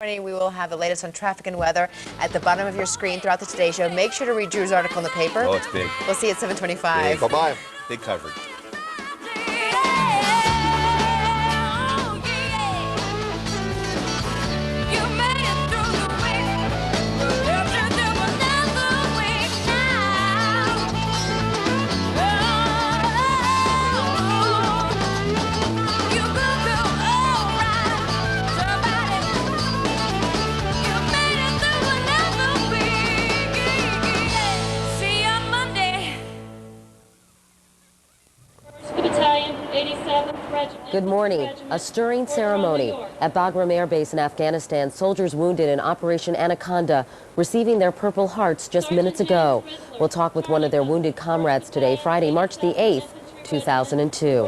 morning, we will have the latest on traffic and weather at the bottom of your screen throughout the Today Show. Make sure to read Drew's article in the paper. Oh, it's big. We'll see you at 7:25. Bye-bye. Big coverage. Good morning. A stirring ceremony at Bagram Air Base in Afghanistan. Soldiers wounded in Operation Anaconda receiving their Purple Hearts just minutes ago. We'll talk with one of their wounded comrades today, Friday, March the 8th, 2002.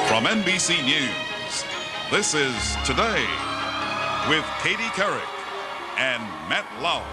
From NBC News, this is Today with Katie Couric and Matt Lauer.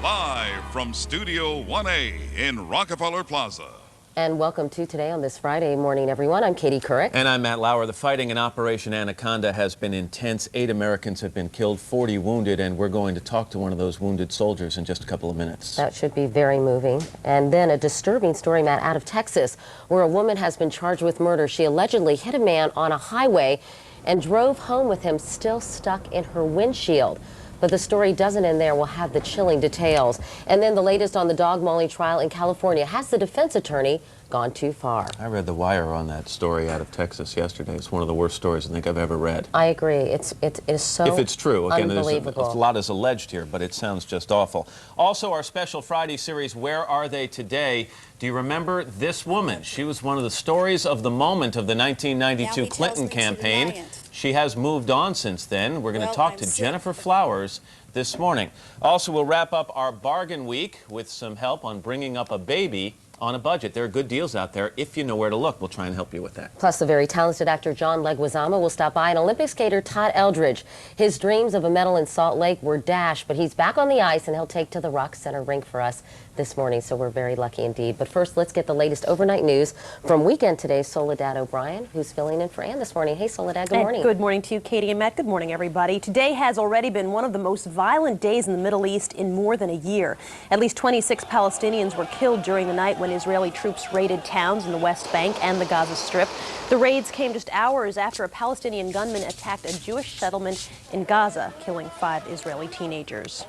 Live from Studio 1A in Rockefeller Plaza. And welcome to Today on this Friday morning, everyone. I'm Katie Couric. And I'm Matt Lauer. The fighting in Operation Anaconda has been intense. 8 Americans have been killed, 40 wounded, and we're going to talk to one of those wounded soldiers in just a couple of minutes. That should be very moving. And then a disturbing story, Matt, out of Texas, where a woman has been charged with murder. She allegedly hit a man on a highway and drove home with him still stuck in her windshield. But the story doesn't end there. We'll have the chilling details. And then the latest on the Dog Molly trial in California. Has the defense attorney gone too far? I read The Wire on that story out of Texas yesterday. It's one of the worst stories I think I've ever read. I agree. It is so if it's true. Again, unbelievable. a lot is alleged here, but it sounds just awful. Also, our special Friday series, Where Are They Today? Do you remember this woman? She was one of the stories of the moment of the 1992 Clinton campaign. She has moved on since then. We're going to talk to Jennifer Flowers this morning. Also, we'll wrap up our bargain week with some help on bringing up a baby on a budget. There are good deals out there if you know where to look. We'll try and help you with that. Plus, the very talented actor John Leguizamo will stop by, and Olympic skater Todd Eldridge. His dreams of a medal in Salt Lake were dashed, but he's back on the ice, and he'll take to the Rock Center rink for us this morning, so we're very lucky indeed. But first, let's get the latest overnight news from Weekend Today's Soledad O'Brien, who's filling in for Ann this morning. Hey, Soledad, good morning. Good morning to you, Katie and Matt. Good morning, everybody. Today has already been one of the most violent days in the Middle East in more than a year. At least 26 Palestinians were killed during the night when Israeli troops raided towns in the West Bank and the Gaza Strip. The raids came just hours after a Palestinian gunman attacked a Jewish settlement in Gaza, killing 5 Israeli teenagers.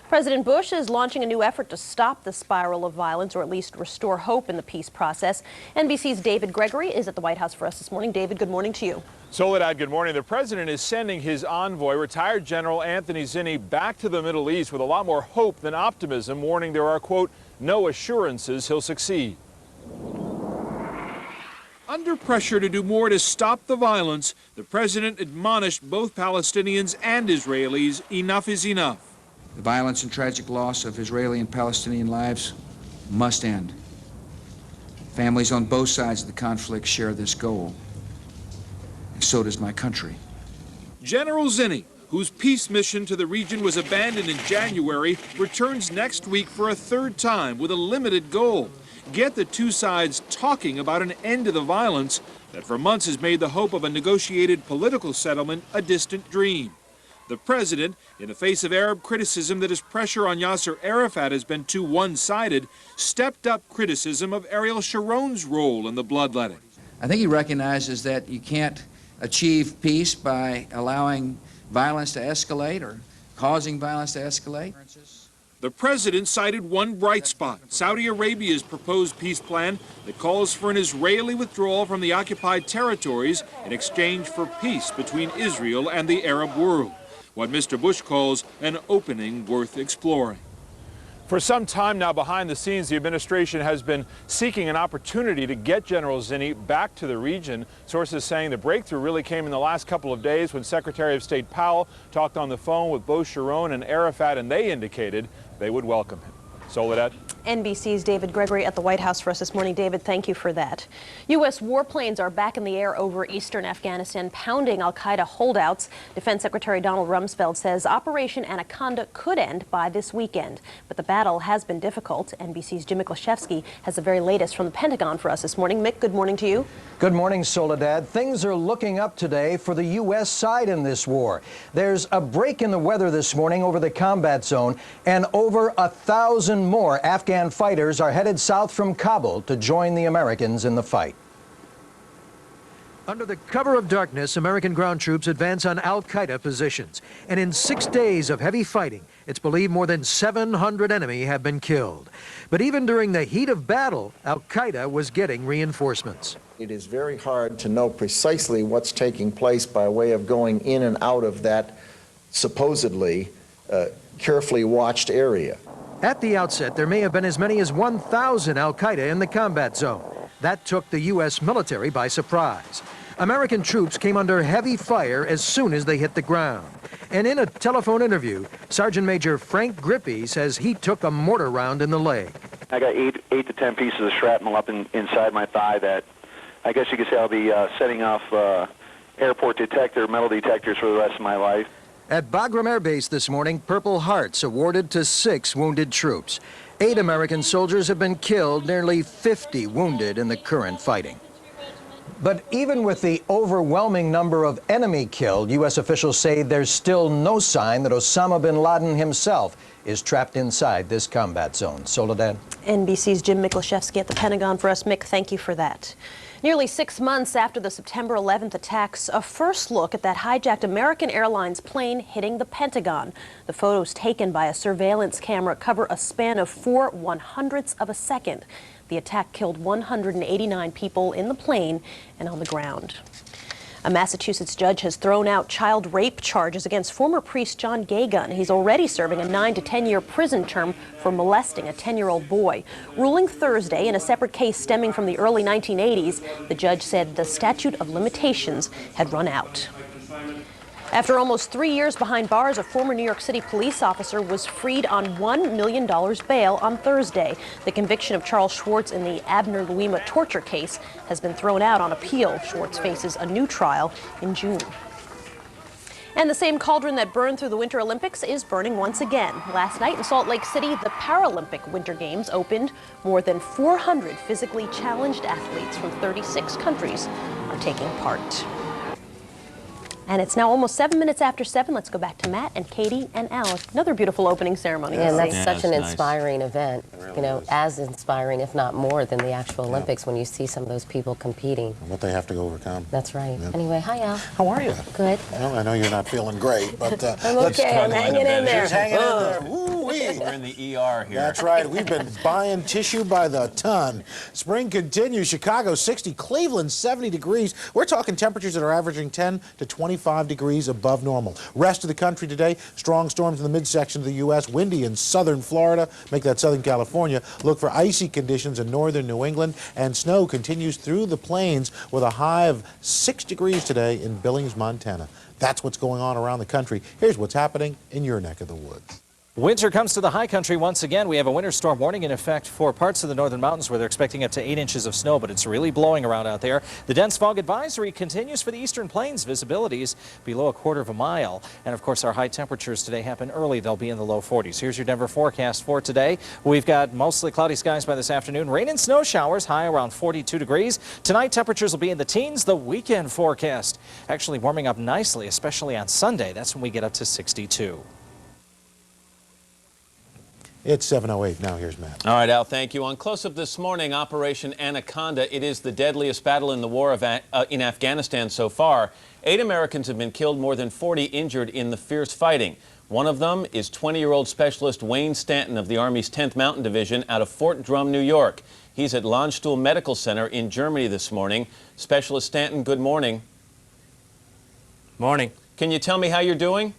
President Bush is launching a new effort to stop the spiral of violence, or at least restore hope in the peace process. NBC's David Gregory is at the White House for us this morning. David, good morning to you. Soledad, good morning. The president is sending his envoy, retired General Anthony Zinni, back to the Middle East with a lot more hope than optimism, warning there are, quote, no assurances he'll succeed. Under pressure to do more to stop the violence, the president admonished both Palestinians and Israelis, enough is enough. The violence and tragic loss of Israeli and Palestinian lives must end. Families on both sides of the conflict share this goal, and so does my country. General Zinni, whose peace mission to the region was abandoned in January, returns next week for a third time with a limited goal: get the two sides talking about an end to the violence that for months has made the hope of a negotiated political settlement a distant dream. The president, in the face of Arab criticism that his pressure on Yasser Arafat has been too one-sided, stepped up criticism of Ariel Sharon's role in the bloodletting. I think he recognizes that you can't achieve peace by allowing violence to escalate or causing violence to escalate. The president cited one bright spot: Saudi Arabia's proposed peace plan that calls for an Israeli withdrawal from the occupied territories in exchange for peace between Israel and the Arab world. What Mr. Bush calls an opening worth exploring. For some time now, behind the scenes, the administration has been seeking an opportunity to get General Zinni back to the region. Sources saying the breakthrough really came in the last couple of days when Secretary of State Powell talked on the phone with both Sharon and Arafat, and they indicated they would welcome him. Soledad. NBC's David Gregory at the White House for us this morning. David, thank you for that. U.S. warplanes are back in the air over eastern Afghanistan, pounding al-Qaeda holdouts. Defense Secretary Donald Rumsfeld says Operation Anaconda could end by this weekend. But the battle has been difficult. NBC's Jim Miklaszewski has the very latest from the Pentagon for us this morning. Mick, good morning to you. Good morning, Soledad. Things are looking up today for the U.S. side in this war. There's a break in the weather this morning over the combat zone, and over 1,000 more Afghan fighters are headed south from Kabul to join the Americans in the fight. Under the cover of darkness, American ground troops advance on al-Qaeda positions. And in 6 days of heavy fighting, it's believed more than 700 enemy have been killed. But even during the heat of battle, al-Qaeda was getting reinforcements. It is very hard to know precisely what's taking place by way of going in and out of that supposedly carefully watched area. At the outset, there may have been as many as 1,000 al-Qaeda in the combat zone. That took the U.S. military by surprise. American troops came under heavy fire as soon as they hit the ground. And in a telephone interview, Sergeant Major Frank Grippy says he took a mortar round in the leg. I got 8 to 10 pieces of shrapnel up inside my thigh that I guess you could say I'll be setting off airport metal detectors for the rest of my life. At Bagram Air Base this morning, Purple Hearts awarded to 6 wounded troops. 8 American soldiers have been killed, nearly 50 wounded in the current fighting. But even with the overwhelming number of enemy killed, U.S. officials say there's still no sign that Osama bin Laden himself is trapped inside this combat zone. Soledad? NBC's Jim Miklaszewski at the Pentagon for us. Mick, thank you for that. Nearly 6 months after the September 11th attacks, a first look at that hijacked American Airlines plane hitting the Pentagon. The photos taken by a surveillance camera cover a span of 4/100ths of a second. The attack killed 189 people in the plane and on the ground. A Massachusetts judge has thrown out child rape charges against former priest John Gaygun. He's already serving a 9 to 10-year prison term for molesting a 10-year-old boy. Ruling Thursday in a separate case stemming from the early 1980s, the judge said the statute of limitations had run out. After almost 3 years behind bars, a former New York City police officer was freed on $1 million bail on Thursday. The conviction of Charles Schwartz in the Abner Louima torture case has been thrown out on appeal. Schwartz faces a new trial in June. And the same cauldron that burned through the Winter Olympics is burning once again. Last night in Salt Lake City, the Paralympic Winter Games opened. More than 400 physically challenged athletes from 36 countries are taking part. And it's now almost 7 minutes after 7. Let's go back to Matt and Katie and Alice. Another beautiful opening ceremony. And that's Yeah, such an nice. inspiring event. really You know, is. as inspiring, if not more, than the actual Olympics when you see some of those people competing. What they have to overcome. That's right. Yeah. Anyway, hi, Al. How are you? Good. Well, I know you're not feeling great, but I'm let's okay. I'm hanging in there. She's hanging in there. Woo-wee. We're in the ER here. That's right. We've been buying tissue by the ton. Spring continues. Chicago 60, Cleveland 70 degrees. We're talking temperatures that are averaging 10 to 25 degrees above normal. Rest of the country today, strong storms in the midsection of the U.S., windy in southern Florida, make that southern California. Look for icy conditions in northern New England, and snow continues through the plains with a high of 6 degrees today in Billings, Montana. That's what's going on around the country. Here's what's happening in your neck of the woods. Winter comes to the high country once again. We have a winter storm warning in effect for parts of the northern mountains where they're expecting up to 8 inches of snow, but it's really blowing around out there. The dense fog advisory continues for the eastern plains. Visibility is below 1/4 mile. And of course, our high temperatures today happen early. They'll be in the low 40s. Here's your Denver forecast for today. We've got mostly cloudy skies by this afternoon. Rain and snow showers, high around 42 degrees. Tonight, temperatures will be in the teens. The weekend forecast actually warming up nicely, especially on Sunday. That's when we get up to 62. It's 7:08. Now here's Matt. All right, Al, thank you. On Close-Up this morning, Operation Anaconda. It is the deadliest battle in the war in Afghanistan so far. 8 Americans have been killed, more than 40 injured in the fierce fighting. One of them is 20-year-old Specialist Wayne Stanton of the Army's 10th Mountain Division out of Fort Drum, New York. He's at Landstuhl Medical Center in Germany this morning. Specialist Stanton, good morning. Morning. Can you tell me how you're doing?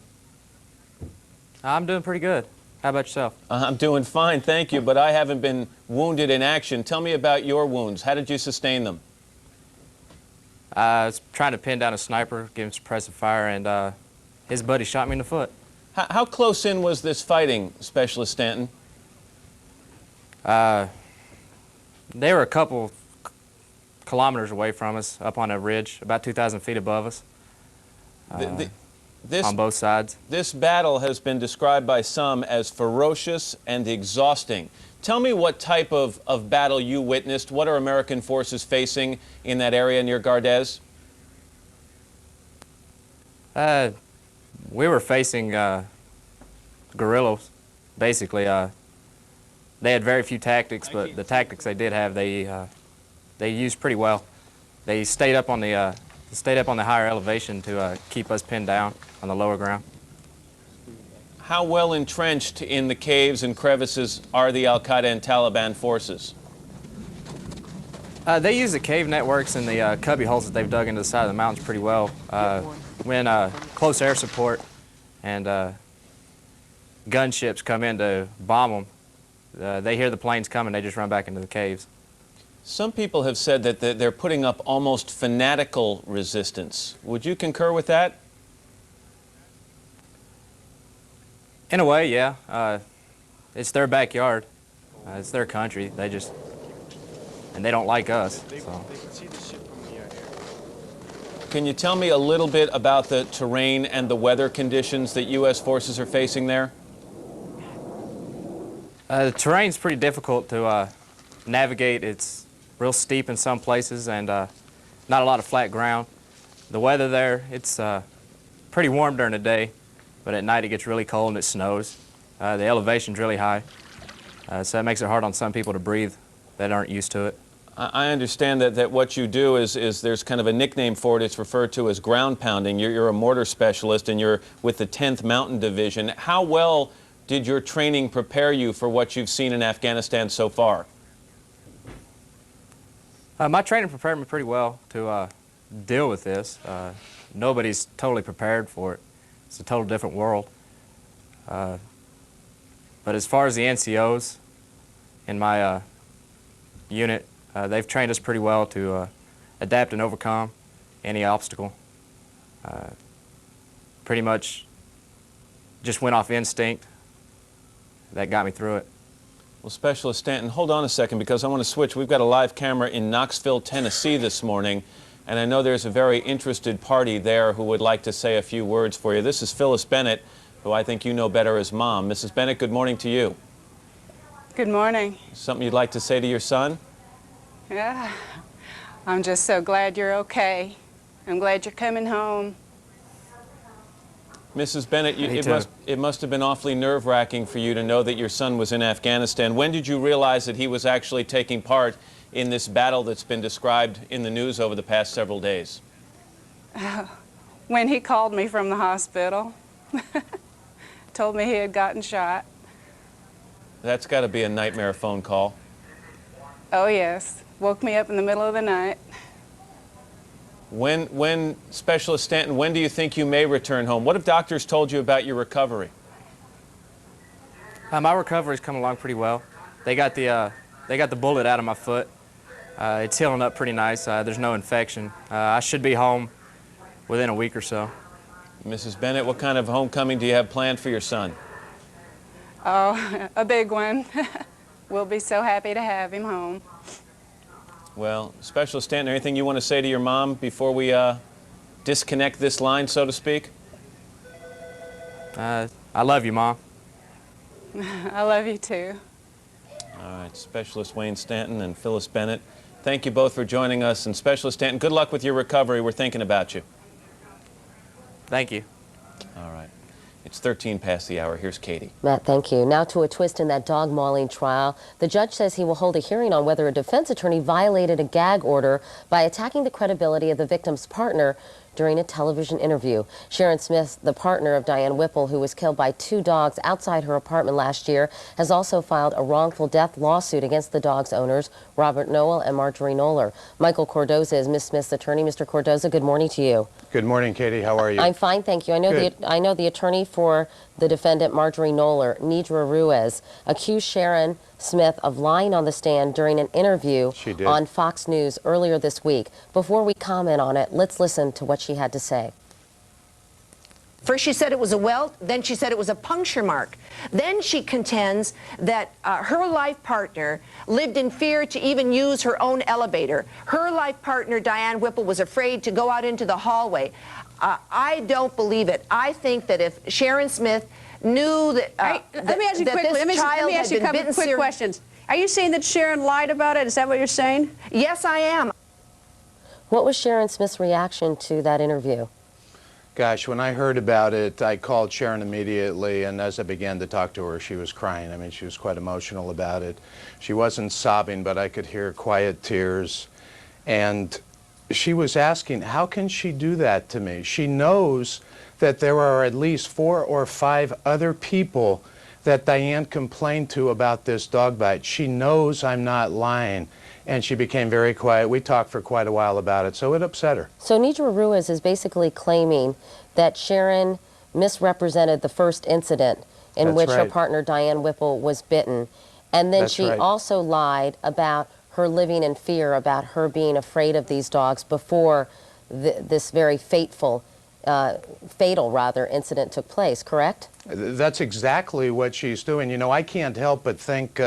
I'm doing pretty good. How about yourself? I'm doing fine, thank you, but I haven't been wounded in action. Tell me about your wounds. How did you sustain them? I was trying to pin down a sniper, give him suppressive fire, and his buddy shot me in the foot. How close in was this fighting, Specialist Stanton? They were a couple kilometers away from us, up on a ridge, about 2,000 feet above us, on both sides. This battle has been described by some as ferocious and exhausting. Tell me what type of battle you witnessed. What are American forces facing in that area near Gardez? We were facing guerrillas, basically. They had very few tactics, but the tactics they did have, they used pretty well. They stayed up on the higher elevation to keep us pinned down on the lower ground. How well entrenched in the caves and crevices are the Al-Qaeda and Taliban forces? They use the cave networks and the cubby holes that they've dug into the side of the mountains pretty well. When close air support and gunships come in to bomb them, they hear the planes coming, they just run back into the caves. Some people have said that they're putting up almost fanatical resistance. Would you concur with that? In a way, yeah. It's their backyard. It's their country. And they don't like us. So. Can you tell me a little bit about the terrain and the weather conditions that U.S. forces are facing there? The terrain's pretty difficult to navigate. It's real steep in some places and not a lot of flat ground. The weather there, it's pretty warm during the day, but at night it gets really cold and it snows. The elevation's really high, so that makes it hard on some people to breathe that aren't used to it. I understand that what you do is there's kind of a nickname for it. It's referred to as ground pounding. You're a mortar specialist and you're with the 10th Mountain Division. How well did your training prepare you for what you've seen in Afghanistan so far? My training prepared me pretty well to deal with this. Nobody's totally prepared for it. It's a total different world. But as far as the NCOs in my unit, they've trained us pretty well to adapt and overcome any obstacle. Pretty much just went off instinct. That got me through it. Well, Specialist Stanton, hold on a second because I want to switch. We've got a live camera in Knoxville, Tennessee this morning, and I know there's a very interested party there who would like to say a few words for you. This is Phyllis Bennett, who I think you know better as Mom. Mrs. Bennett, good morning to you. Good morning. Something you'd like to say to your son? Yeah, I'm just so glad you're okay. I'm glad you're coming home. Mrs. Bennett, it must have been awfully nerve-wracking for you to know that your son was in Afghanistan. When did you realize that he was actually taking part in this battle that's been described in the news over the past several days? When he called me from the hospital, told me he had gotten shot. That's got to be a nightmare phone call. Oh, yes. Woke me up in the middle of the night. When Specialist Stanton, when do you think you may return home? What have doctors told you about your recovery? My recovery's come along pretty well. They got the bullet out of my foot. It's healing up pretty nice. There's no infection. I should be home within a week or so. Mrs. Bennett, what kind of homecoming do you have planned for your son? Oh, a big one. We'll be so happy to have him home. Well, Specialist Stanton, anything you want to say to your mom before we disconnect this line, so to speak? I love you, Mom. I love you too. All right, Specialist Wayne Stanton and Phyllis Bennett, thank you both for joining us. And Specialist Stanton, good luck with your recovery. We're thinking about you. Thank you. All right. It's 13 past the hour. Here's Katie. Matt, thank you. Now to a twist in that dog mauling trial. The judge says he will hold a hearing on whether a defense attorney violated a gag order by attacking the credibility of the victim's partner during a television interview. Sharon Smith, the partner of Diane Whipple, who was killed by 2 dogs outside her apartment last year, has also filed a wrongful death lawsuit against the dog's owners, Robert Noel and Marjorie Knoller. Michael Cordoza is Ms. Smith's attorney. Mr. Cordoza, good morning to you. Good morning, Katie. How are you? I'm fine, thank you. I know the attorney for the defendant, Marjorie Knoller, Nidra Ruiz, accused Sharon Smith of lying on the stand during an interview on Fox News earlier this week. Before we comment on it, let's listen to what she had to say. First she said it was a welt, then she said it was a puncture mark. Then she contends that her life partner lived in fear to even use her own elevator. Her life partner, Diane Whipple, was afraid to go out into the hallway. I don't believe it. I think that if Sharon Smith knew that, let me ask you quickly. Let me ask you a couple quick questions. Are you saying that Sharon lied about it? Is that what you're saying? Yes, I am. What was Sharon Smith's reaction to that interview? Gosh, when I heard about it, I called Sharon immediately, and as I began to talk to her, she was crying. I mean, she was quite emotional about it. She wasn't sobbing, but I could hear quiet tears. And she was asking, how can she do that to me? She knows that there are at least 4 or 5 other people that Diane complained to about this dog bite. She knows I'm not lying. And she became very quiet. We talked for quite a while about it, so it upset her. So Nidra Ruiz is basically claiming that Sharon misrepresented the first incident in which her partner Diane Whipple was bitten. And then she also lied about her living in fear, about her being afraid of these dogs before this very fatal incident took place, correct? That's exactly what she's doing. You know, I can't help but think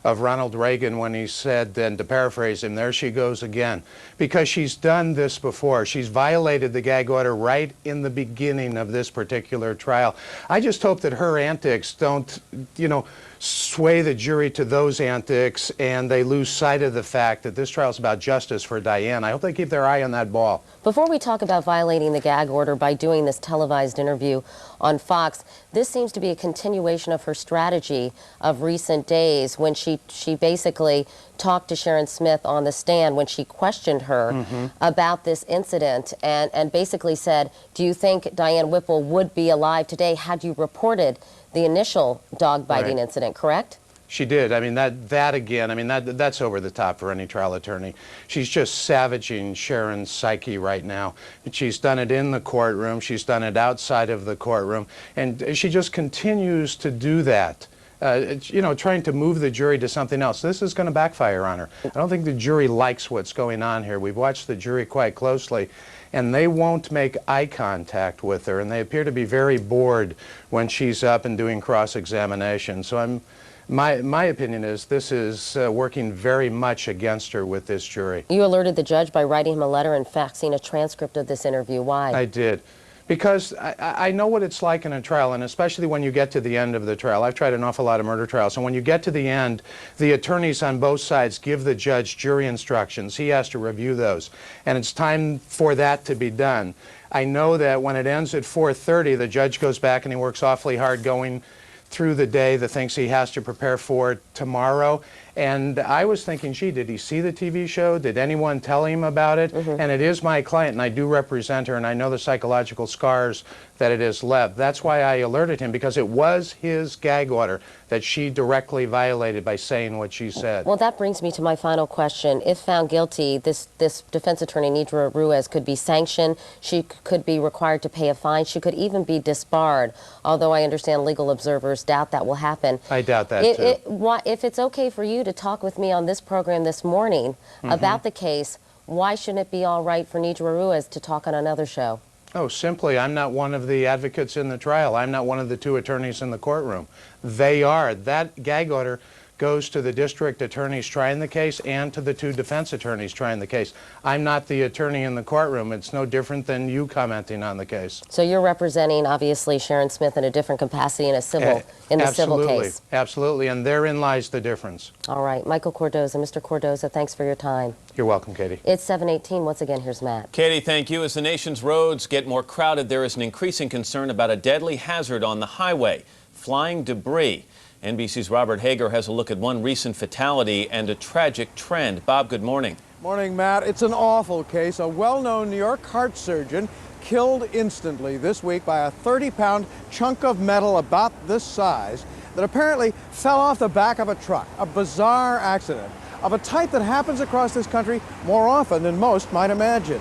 of Ronald Reagan when he said, and to paraphrase him, there she goes again, because she's done this before. She's violated the gag order right in the beginning of this particular trial. I just hope that her antics don't, you know, sway the jury to those antics and they lose sight of the fact that this trial is about justice for Diane. I hope they keep their eye on that ball. Before we talk about violating the gag order by doing this televised interview on Fox, this seems to be a continuation of her strategy of recent days when she basically talked to Sharon Smith on the stand when she questioned her about this incident and basically said, do you think Diane Whipple would be alive today had you reported the initial dog biting incident, correct? She did. I mean, that again, I mean, that's over the top for any trial attorney. She's just savaging Sharon's psyche right now. She's done it in the courtroom. She's done it outside of the courtroom. And she just continues to do that. You know, trying to move the jury to something else. This is going to backfire on her. I don't think the jury likes what's going on here. We've watched the jury quite closely, and they won't make eye contact with her, and they appear to be very bored when she's up and doing cross-examination. So my opinion is this is working very much against her with this jury. You alerted the judge by writing him a letter and faxing a transcript of this interview. Why? I did. Because I know what it's like in a trial, and especially when you get to the end of the trial. I've tried an awful lot of murder trials, and when you get to the end, the attorneys on both sides give the judge jury instructions. He has to review those, and it's time for that to be done. I know that when it ends at 4:30, the judge goes back and he works awfully hard going through the day, the things he has to prepare for tomorrow. And I was thinking, gee, did he see the TV show? Did anyone tell him about it? And it is my client, and I do represent her, and I know the psychological scars that it has left. That's why I alerted him, because it was his gag order that she directly violated by saying what she said. Well, that brings me to my final question. If found guilty, this defense attorney, Nidra Ruiz, could be sanctioned. She could be required to pay a fine. She could even be disbarred, although I understand legal observers doubt that will happen. I doubt that, too. If it's okay for you to talk with me on this program this morning about the case, why shouldn't it be all right for Nidra Ruiz to talk on another show? Oh, simply, I'm not one of the advocates in the trial. I'm not one of the 2 attorneys in the courtroom. They are. That gag order goes to the district attorneys trying the case and to the 2 defense attorneys trying the case. I'm not the attorney in the courtroom. It's no different than you commenting on the case. So you're representing, obviously, Sharon Smith in a different capacity in a civil, in the civil case. Absolutely, and therein lies the difference. All right, Michael Cordoza. Mr. Cordoza, thanks for your time. You're welcome, Katie. It's 7:18. Once again, here's Matt. Katie, thank you. As the nation's roads get more crowded, there is an increasing concern about a deadly hazard on the highway, flying debris. NBC's Robert Hager has a look at one recent fatality and a tragic trend. Bob, good morning. Morning, Matt. It's an awful case. A well-known New York heart surgeon killed instantly this week by a 30-pound chunk of metal about this size that apparently fell off the back of a truck. A bizarre accident of a type that happens across this country more often than most might imagine.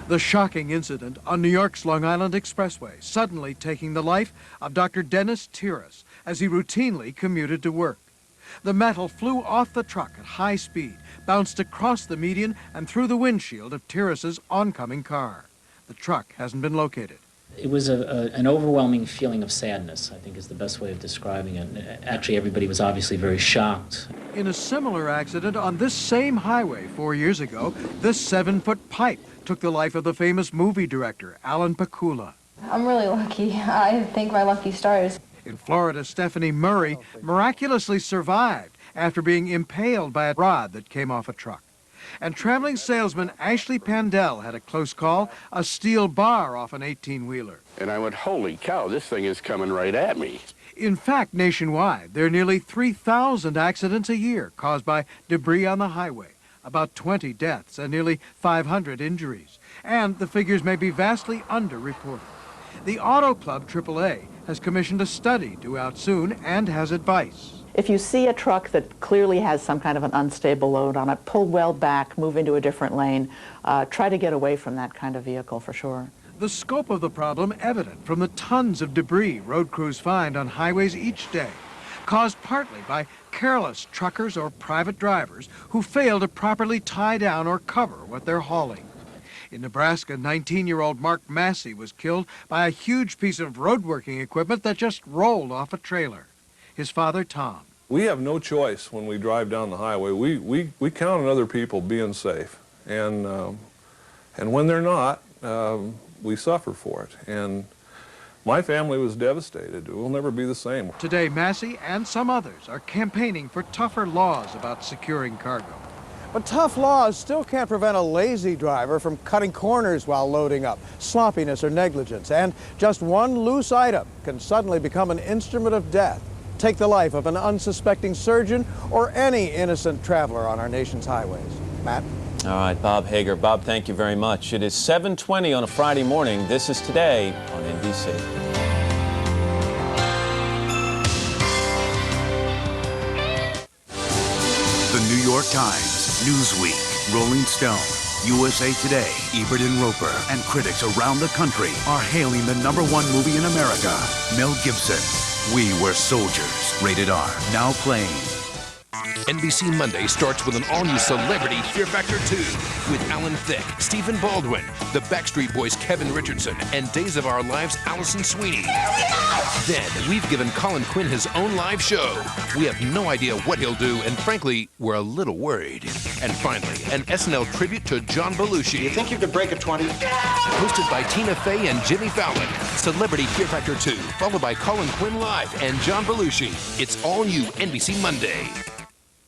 The shocking incident on New York's Long Island Expressway, suddenly taking the life of Dr. Dennis Tiras as he routinely commuted to work. The metal flew off the truck at high speed, bounced across the median and through the windshield of Tiras's oncoming car. The truck hasn't been located. It was an overwhelming feeling of sadness, I think is the best way of describing it. Actually, everybody was obviously very shocked. In a similar accident on this same highway 4 years ago, this 7-foot pipe took the life of the famous movie director, Alan Pakula. I'm really lucky. I thank my lucky stars. In Florida, Stephanie Murray miraculously survived after being impaled by a rod that came off a truck. And traveling salesman Ashley Pandell had a close call, a steel bar off an 18-wheeler. And I went, holy cow, this thing is coming right at me. In fact, nationwide, there are nearly 3,000 accidents a year caused by debris on the highway, about 20 deaths and nearly 500 injuries. And the figures may be vastly underreported. The Auto Club AAA has commissioned a study due out soon and has advice. If you see a truck that clearly has some kind of an unstable load on it, pull well back, move into a different lane, try to get away from that kind of vehicle for sure. The scope of the problem evident from the tons of debris road crews find on highways each day, caused partly by careless truckers or private drivers who fail to properly tie down or cover what they're hauling. In Nebraska, 19-year-old Mark Massey was killed by a huge piece of roadworking equipment that just rolled off a trailer. His father, Tom. We have no choice when we drive down the highway. We count on other people being safe, and when they're not, we suffer for it. And my family was devastated. It will never be the same. Today, Massey and some others are campaigning for tougher laws about securing cargo. But tough laws still can't prevent a lazy driver from cutting corners while loading up, sloppiness or negligence, and just one loose item can suddenly become an instrument of death. Take the life of an unsuspecting surgeon or any innocent traveler on our nation's highways. Matt? All right, Bob Hager. Bob, thank you very much. It is 7:20 on a Friday morning. This is Today on NBC. The New York Times, Newsweek, Rolling Stone, USA Today, Ebert and Roper, and critics around the country are hailing the #1 movie in America, Mel Gibson, We Were Soldiers, rated R, now playing. NBC Monday starts with an all-new Celebrity Fear Factor 2 with Alan Thicke, Stephen Baldwin, the Backstreet Boys' Kevin Richardson, and Days of Our Lives' Allison Sweeney. Then, we've given Colin Quinn his own live show. We have no idea what he'll do, and frankly, we're a little worried. And finally, an SNL tribute to John Belushi. You think you could break a 20? Hosted by Tina Fey and Jimmy Fallon. Celebrity Fear Factor 2, followed by Colin Quinn Live and John Belushi. It's all new NBC Monday.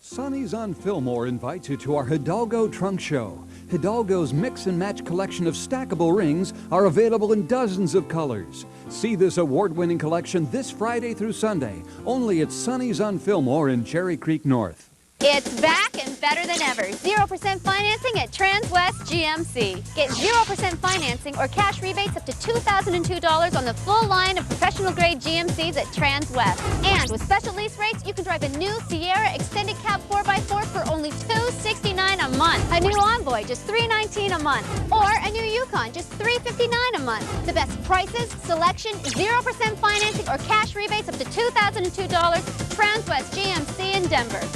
Sonny's on Fillmore invites you to our Hidalgo Trunk Show. Hidalgo's mix and match collection of stackable rings are available in dozens of colors. See this award-winning collection this Friday through Sunday, only at Sonny's on Fillmore in Cherry Creek North. It's back and better than ever. 0% financing at Transwest GMC. Get 0% financing or cash rebates up to $2,002 on the full line of professional-grade GMCs at Transwest. And with special lease rates, you can drive a new Sierra Extended Cab 4x4 for only $269 a month. A new Envoy, just $319 a month. Or a new Yukon, just $359 a month. The best prices, selection, 0% financing or cash rebates up to $2,002. Transwest GMC in Denver.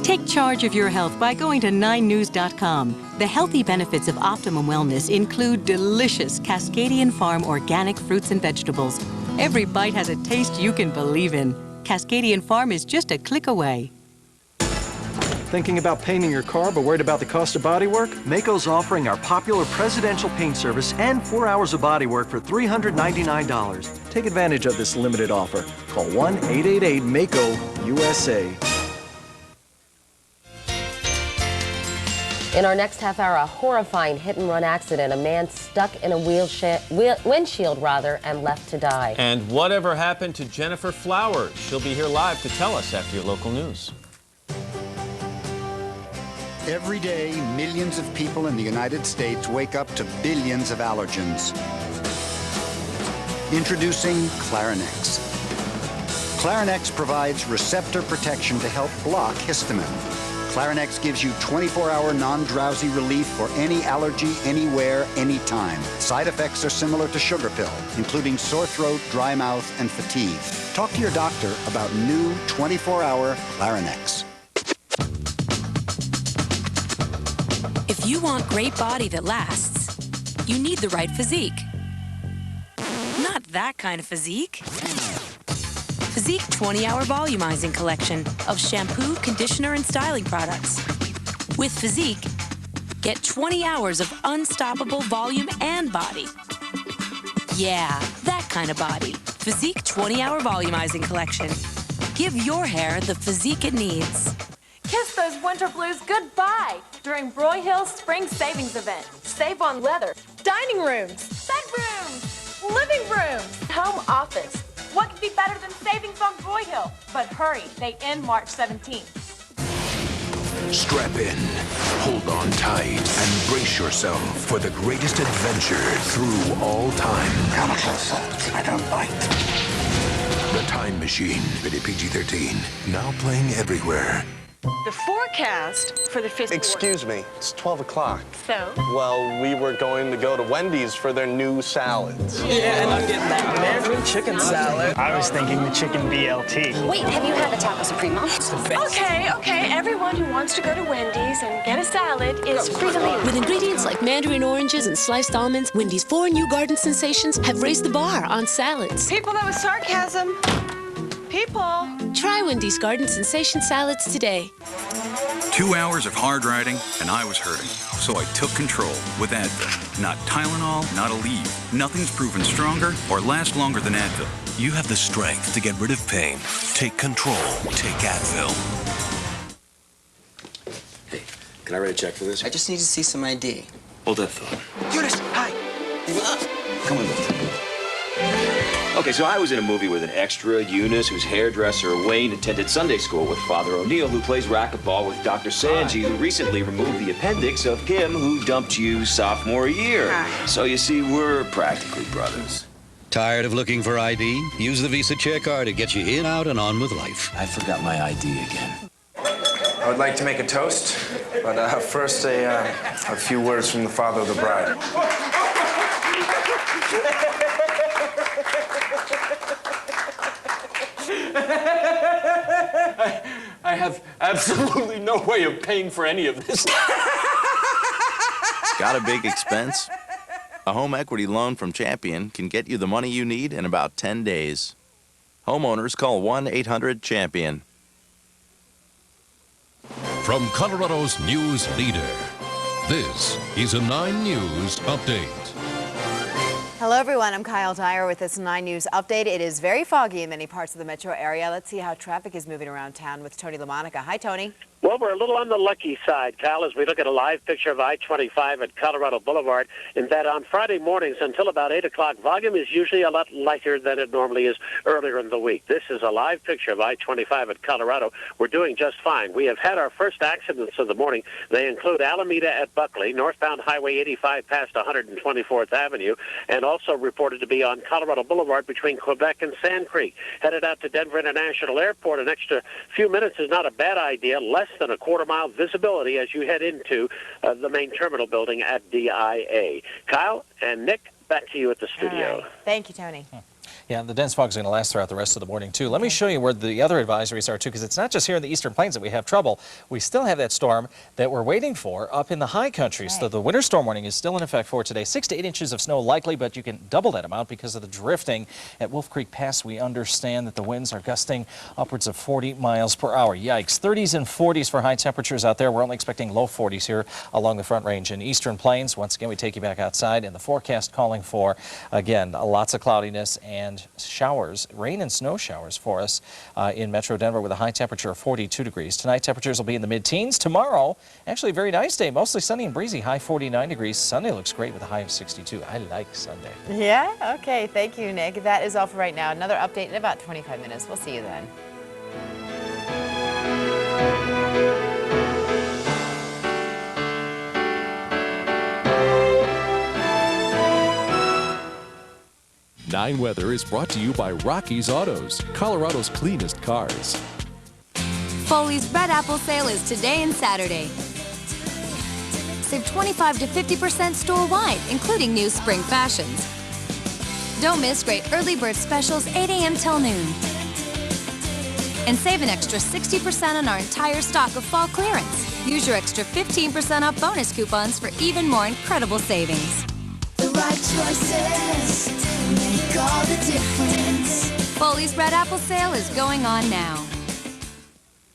Take charge of your health by going to 9news.com. The healthy benefits of Optimum Wellness include delicious Cascadian Farm organic fruits and vegetables. Every bite has a taste you can believe in. Cascadian Farm is just a click away. Thinking about painting your car but worried about the cost of bodywork? Maaco's offering our popular presidential paint service and 4 hours of bodywork for $399. Take advantage of this limited offer. Call 1-888-MAACO-USA. In our next half hour, a horrifying hit-and-run accident. A man stuck in a windshield, and left to die. And whatever happened to Jennifer Flowers? She'll be here live to tell us after your local news. Every day, millions of people in the United States wake up to billions of allergens. Introducing Clarinex. Clarinex provides receptor protection to help block histamine. Clarinex gives you 24-hour non-drowsy relief for any allergy, anywhere, anytime. Side effects are similar to sugar pill, including sore throat, dry mouth, and fatigue. Talk to your doctor about new 24-hour Clarinex. If you want great body that lasts, you need the right physique. Not that kind of physique. Physique 20-hour volumizing collection of shampoo, conditioner, and styling products. With Physique, get 20 hours of unstoppable volume and body. Yeah, that kind of body. Physique 20-hour volumizing collection. Give your hair the physique it needs. Kiss those winter blues goodbye during Broyhill's Spring Savings Event. Save on leather, dining rooms, bedrooms, living rooms, home office. What could be better than savings on Broyhill? But hurry, they end March 17th. Strap in, hold on tight, and brace yourself for the greatest adventure through all time. Chemical assault, I don't bite. The Time Machine, rated PG-13, now playing everywhere. The forecast for the fiscal... Excuse me, it's 12 o'clock. So? Well, we were going to go to Wendy's for their new salads. Yeah, and I'm getting that Mandarin chicken salad. I was thinking the chicken BLT. Wait, have you had the Taco Supremo? Okay. Everyone who wants to go to Wendy's and get a salad is free to leave. With ingredients like mandarin oranges and sliced almonds, Wendy's 4 new garden sensations have raised the bar on salads. People, that was sarcasm. People. Try Wendy's Garden Sensation salads today. 2 hours of hard riding, and I was hurting. So I took control with Advil. Not Tylenol, not Aleve. Nothing's proven stronger or lasts longer than Advil. You have the strength to get rid of pain. Take control. Take Advil. Hey, can I write a check for this? I just need to see some ID. Hold that thought. Eunice, hi. Come with me. Okay, so I was in a movie with an extra, Eunice, whose hairdresser, Wayne, attended Sunday school with Father O'Neill, who plays racquetball with Dr. Sanji, who recently removed the appendix of him who dumped you sophomore year. So you see, we're practically brothers. Tired of looking for ID? Use the Visa Chair card to get you in, out, and on with life. I forgot my ID again. I would like to make a toast, but first a few words from the father of the bride. I have absolutely no way of paying for any of this. Got a big expense? A home equity loan from Champion can get you the money you need in about 10 days. Homeowners call 1-800-CHAMPION. From Colorado's news leader, this is a 9 News Update. Hello, everyone. I'm Kyle Dyer with this 9 News Update. It is very foggy in many parts of the metro area. Let's see how traffic is moving around town with Tony LaMonica. Hi, Tony. Well, we're a little on the lucky side, Kyle, as we look at a live picture of I-25 at Colorado Boulevard, in that on Friday mornings until about 8 o'clock, volume is usually a lot lighter than it normally is earlier in the week. This is a live picture of I-25 at Colorado. We're doing just fine. We have had our first accidents of the morning. They include Alameda at Buckley, northbound Highway 85 past 124th Avenue, and also reported to be on Colorado Boulevard between Quebec and Sand Creek. Headed out to Denver International Airport, an extra few minutes is not a bad idea, less than a quarter-mile visibility as you head into the main terminal building at DIA. Kyle and Nick, back to you at the studio. Right. Thank you, Tony. Yeah, the dense fog is going to last throughout the rest of the morning, too. Let me show you where the other advisories are, too, because it's not just here in the Eastern Plains that we have trouble. We still have that storm that we're waiting for up in the high country. Right. So the winter storm warning is still in effect for today. 6 to 8 inches of snow likely, but you can double that amount because of the drifting. At Wolf Creek Pass, we understand that the winds are gusting upwards of 40 miles per hour. Yikes. 30s and 40s for high temperatures out there. We're only expecting low 40s here along the Front Range in Eastern Plains. Once again, we take you back outside, and the forecast calling for, again, lots of cloudiness and showers. Rain and snow showers for us in Metro Denver with a high temperature of 42 degrees. Tonight, temperatures will be in the mid-teens. Tomorrow, actually a very nice day, mostly sunny and breezy, high 49 degrees. Sunday looks great with a high of 62. I like Sunday. Yeah? Okay. Thank you, Nick. That is all for right now. Another update in about 25 minutes. We'll see you then. Nine Weather is brought to you by Rocky's Autos, Colorado's cleanest cars. Foley's Red Apple Sale is today and Saturday. Save 25 to 50% store-wide, including new spring fashions. Don't miss great early bird specials 8 a.m. till noon. And save an extra 60% on our entire stock of fall clearance. Use your extra 15% off bonus coupons for even more incredible savings. right choices make all the difference. Foley's Red Apple Sale is going on now.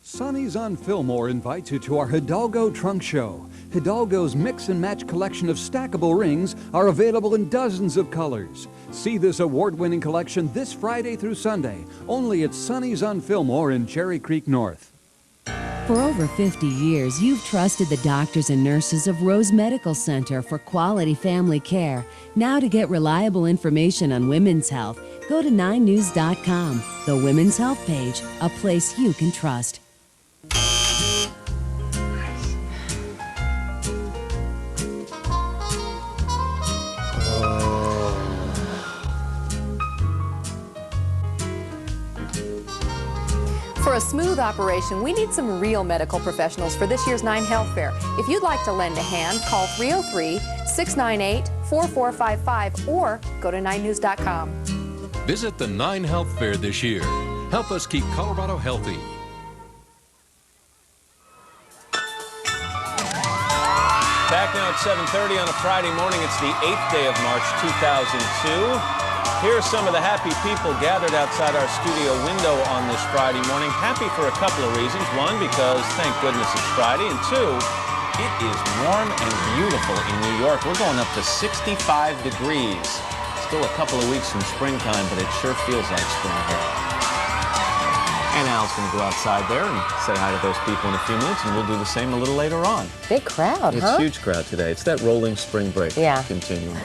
Sonny's on Fillmore invites you to our Hidalgo Trunk Show. Hidalgo's mix and match collection of stackable rings are available in dozens of colors. See this award-winning collection this Friday through Sunday, only at Sonny's on Fillmore in Cherry Creek North. For over 50 years, you've trusted the doctors and nurses of Rose Medical Center for quality family care. Now to get reliable information on women's health, go to 9news.com, the Women's Health page, a place you can trust. For a smooth operation, we need some real medical professionals for this year's 9 Health Fair. If you'd like to lend a hand, call 303-698-4455 or go to 9news.com. Visit the 9 Health Fair this year. Help us keep Colorado healthy. Back now at 7:30 on a Friday morning. It's the 8th day of March 2002. Here's some of the happy people gathered outside our studio window on this Friday morning. Happy for a couple of reasons. One, because thank goodness it's Friday. And two, it is warm and beautiful in New York. We're going up to 65 degrees. Still a couple of weeks from springtime, but it sure feels like spring here. And Al's going to go outside there and say hi to those people in a few minutes, and we'll do the same a little later on. Big crowd, It's huh? a huge crowd today. It's that rolling spring break continuing.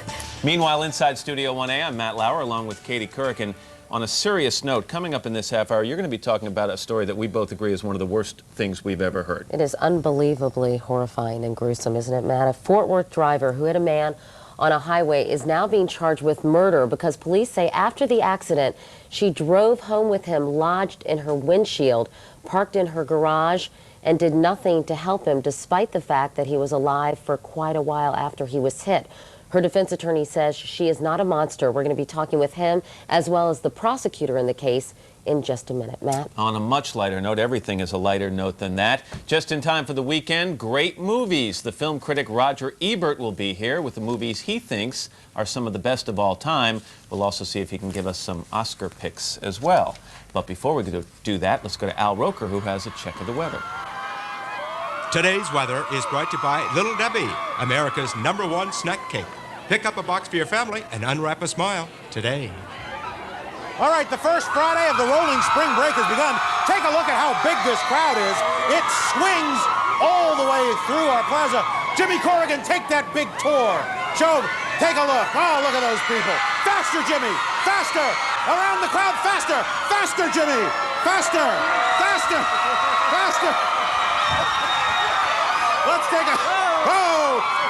Meanwhile, inside Studio 1A, I'm Matt Lauer, along with Katie Couric. And on a serious note, coming up in this half hour, you're going to be talking about a story that we both agree is one of the worst things we've ever heard. It is unbelievably horrifying and gruesome, isn't it, Matt? A Fort Worth driver who hit a man on a highway is now being charged with murder because police say after the accident, she drove home with him lodged in her windshield, parked in her garage, and did nothing to help him despite the fact that he was alive for quite a while after he was hit. Her defense attorney says she is not a monster. We're going to be talking with him as well as the prosecutor in the case in just a minute. Matt? On a much lighter note, everything is a lighter note than that. Just in time for the weekend, great movies. The film critic Roger Ebert will be here with the movies he thinks are some of the best of all time. We'll also see if he can give us some Oscar picks as well. But before we do that, let's go to Al Roker, who has a check of the weather. Today's weather is brought to you by Little Debbie, America's #1 snack cake. Pick up a box for your family and unwrap a smile today. All right, the first Friday of the rolling spring break has begun. Take a look at how big this crowd is. It swings all the way through our plaza. Jimmy Corrigan, take that big tour. Joe, take a look. Oh, look at those people. Faster, Jimmy. Faster. Around the crowd. Faster. Faster, Jimmy. Faster. Faster. Faster.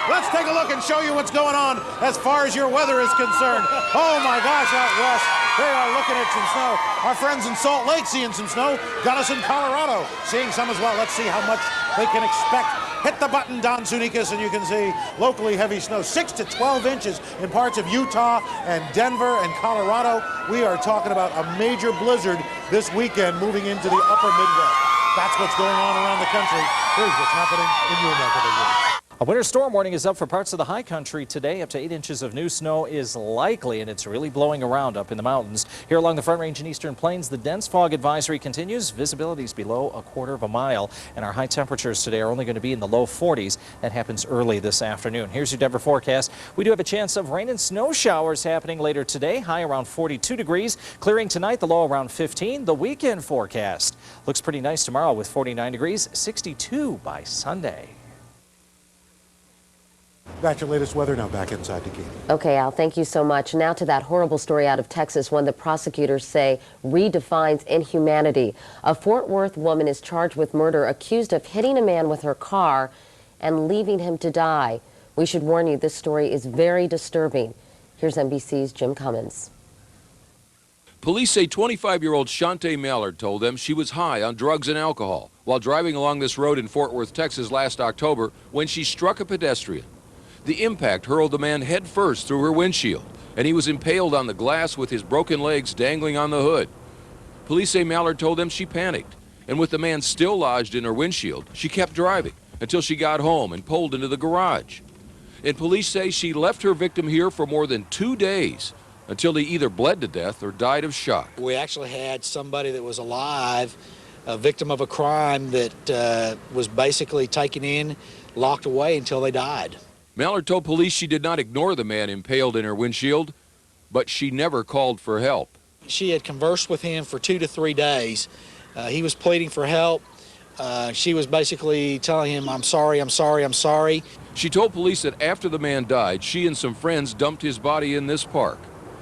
Let's take a look and show you what's going on as far as your weather is concerned. Oh my gosh, out west, they are looking at some snow. Our friends in Salt Lake seeing some snow. Got us in Colorado seeing some as well. Let's see how much they can expect. Hit the button, Don Sunikas, and you can see locally heavy snow. 6 to 12 inches in parts of Utah and Denver and Colorado. We are talking about a major blizzard this weekend moving into the upper Midwest. That's what's going on around the country. Here's what's happening in your neck of the woods. A winter storm warning is up for parts of the high country today. Up to 8 inches of new snow is likely, and it's really blowing around up in the mountains. Here along the Front Range and Eastern Plains, the dense fog advisory continues. Visibility is below a quarter of a mile, and our high temperatures today are only going to be in the low 40s. That happens early this afternoon. Here's your Denver forecast. We do have a chance of rain and snow showers happening later today. High around 42 degrees. Clearing tonight, the low around 15. The weekend forecast looks pretty nice tomorrow with 49 degrees, 62 by Sunday. That's your latest weather. Now back inside to Katie. Okay, Al, thank you so much. Now to that horrible story out of Texas, one that prosecutors say redefines inhumanity. A Fort Worth woman is charged with murder, accused of hitting a man with her car and leaving him to die. We should warn you, this story is very disturbing. Here's NBC's Jim Cummins. Police say 25-year-old Shante Mallard told them she was high on drugs and alcohol while driving along this road in Fort Worth, Texas last October when she struck a pedestrian. The impact hurled the man head first through her windshield, and he was impaled on the glass with his broken legs dangling on the hood. Police say Mallard told them she panicked, and with the man still lodged in her windshield, she kept driving until she got home and pulled into the garage. And police say she left her victim here for more than 2 days until he either bled to death or died of shock. We actually had somebody that was alive, a victim of a crime that was basically taken in, locked away until they died. Mallard told police she did not ignore the man impaled in her windshield, but she never called for help. She had conversed with him for 2 to 3 days. He was pleading for help. She was basically telling him, I'm sorry, I'm sorry, I'm sorry. She told police that after the man died, she and some friends dumped his body in this park.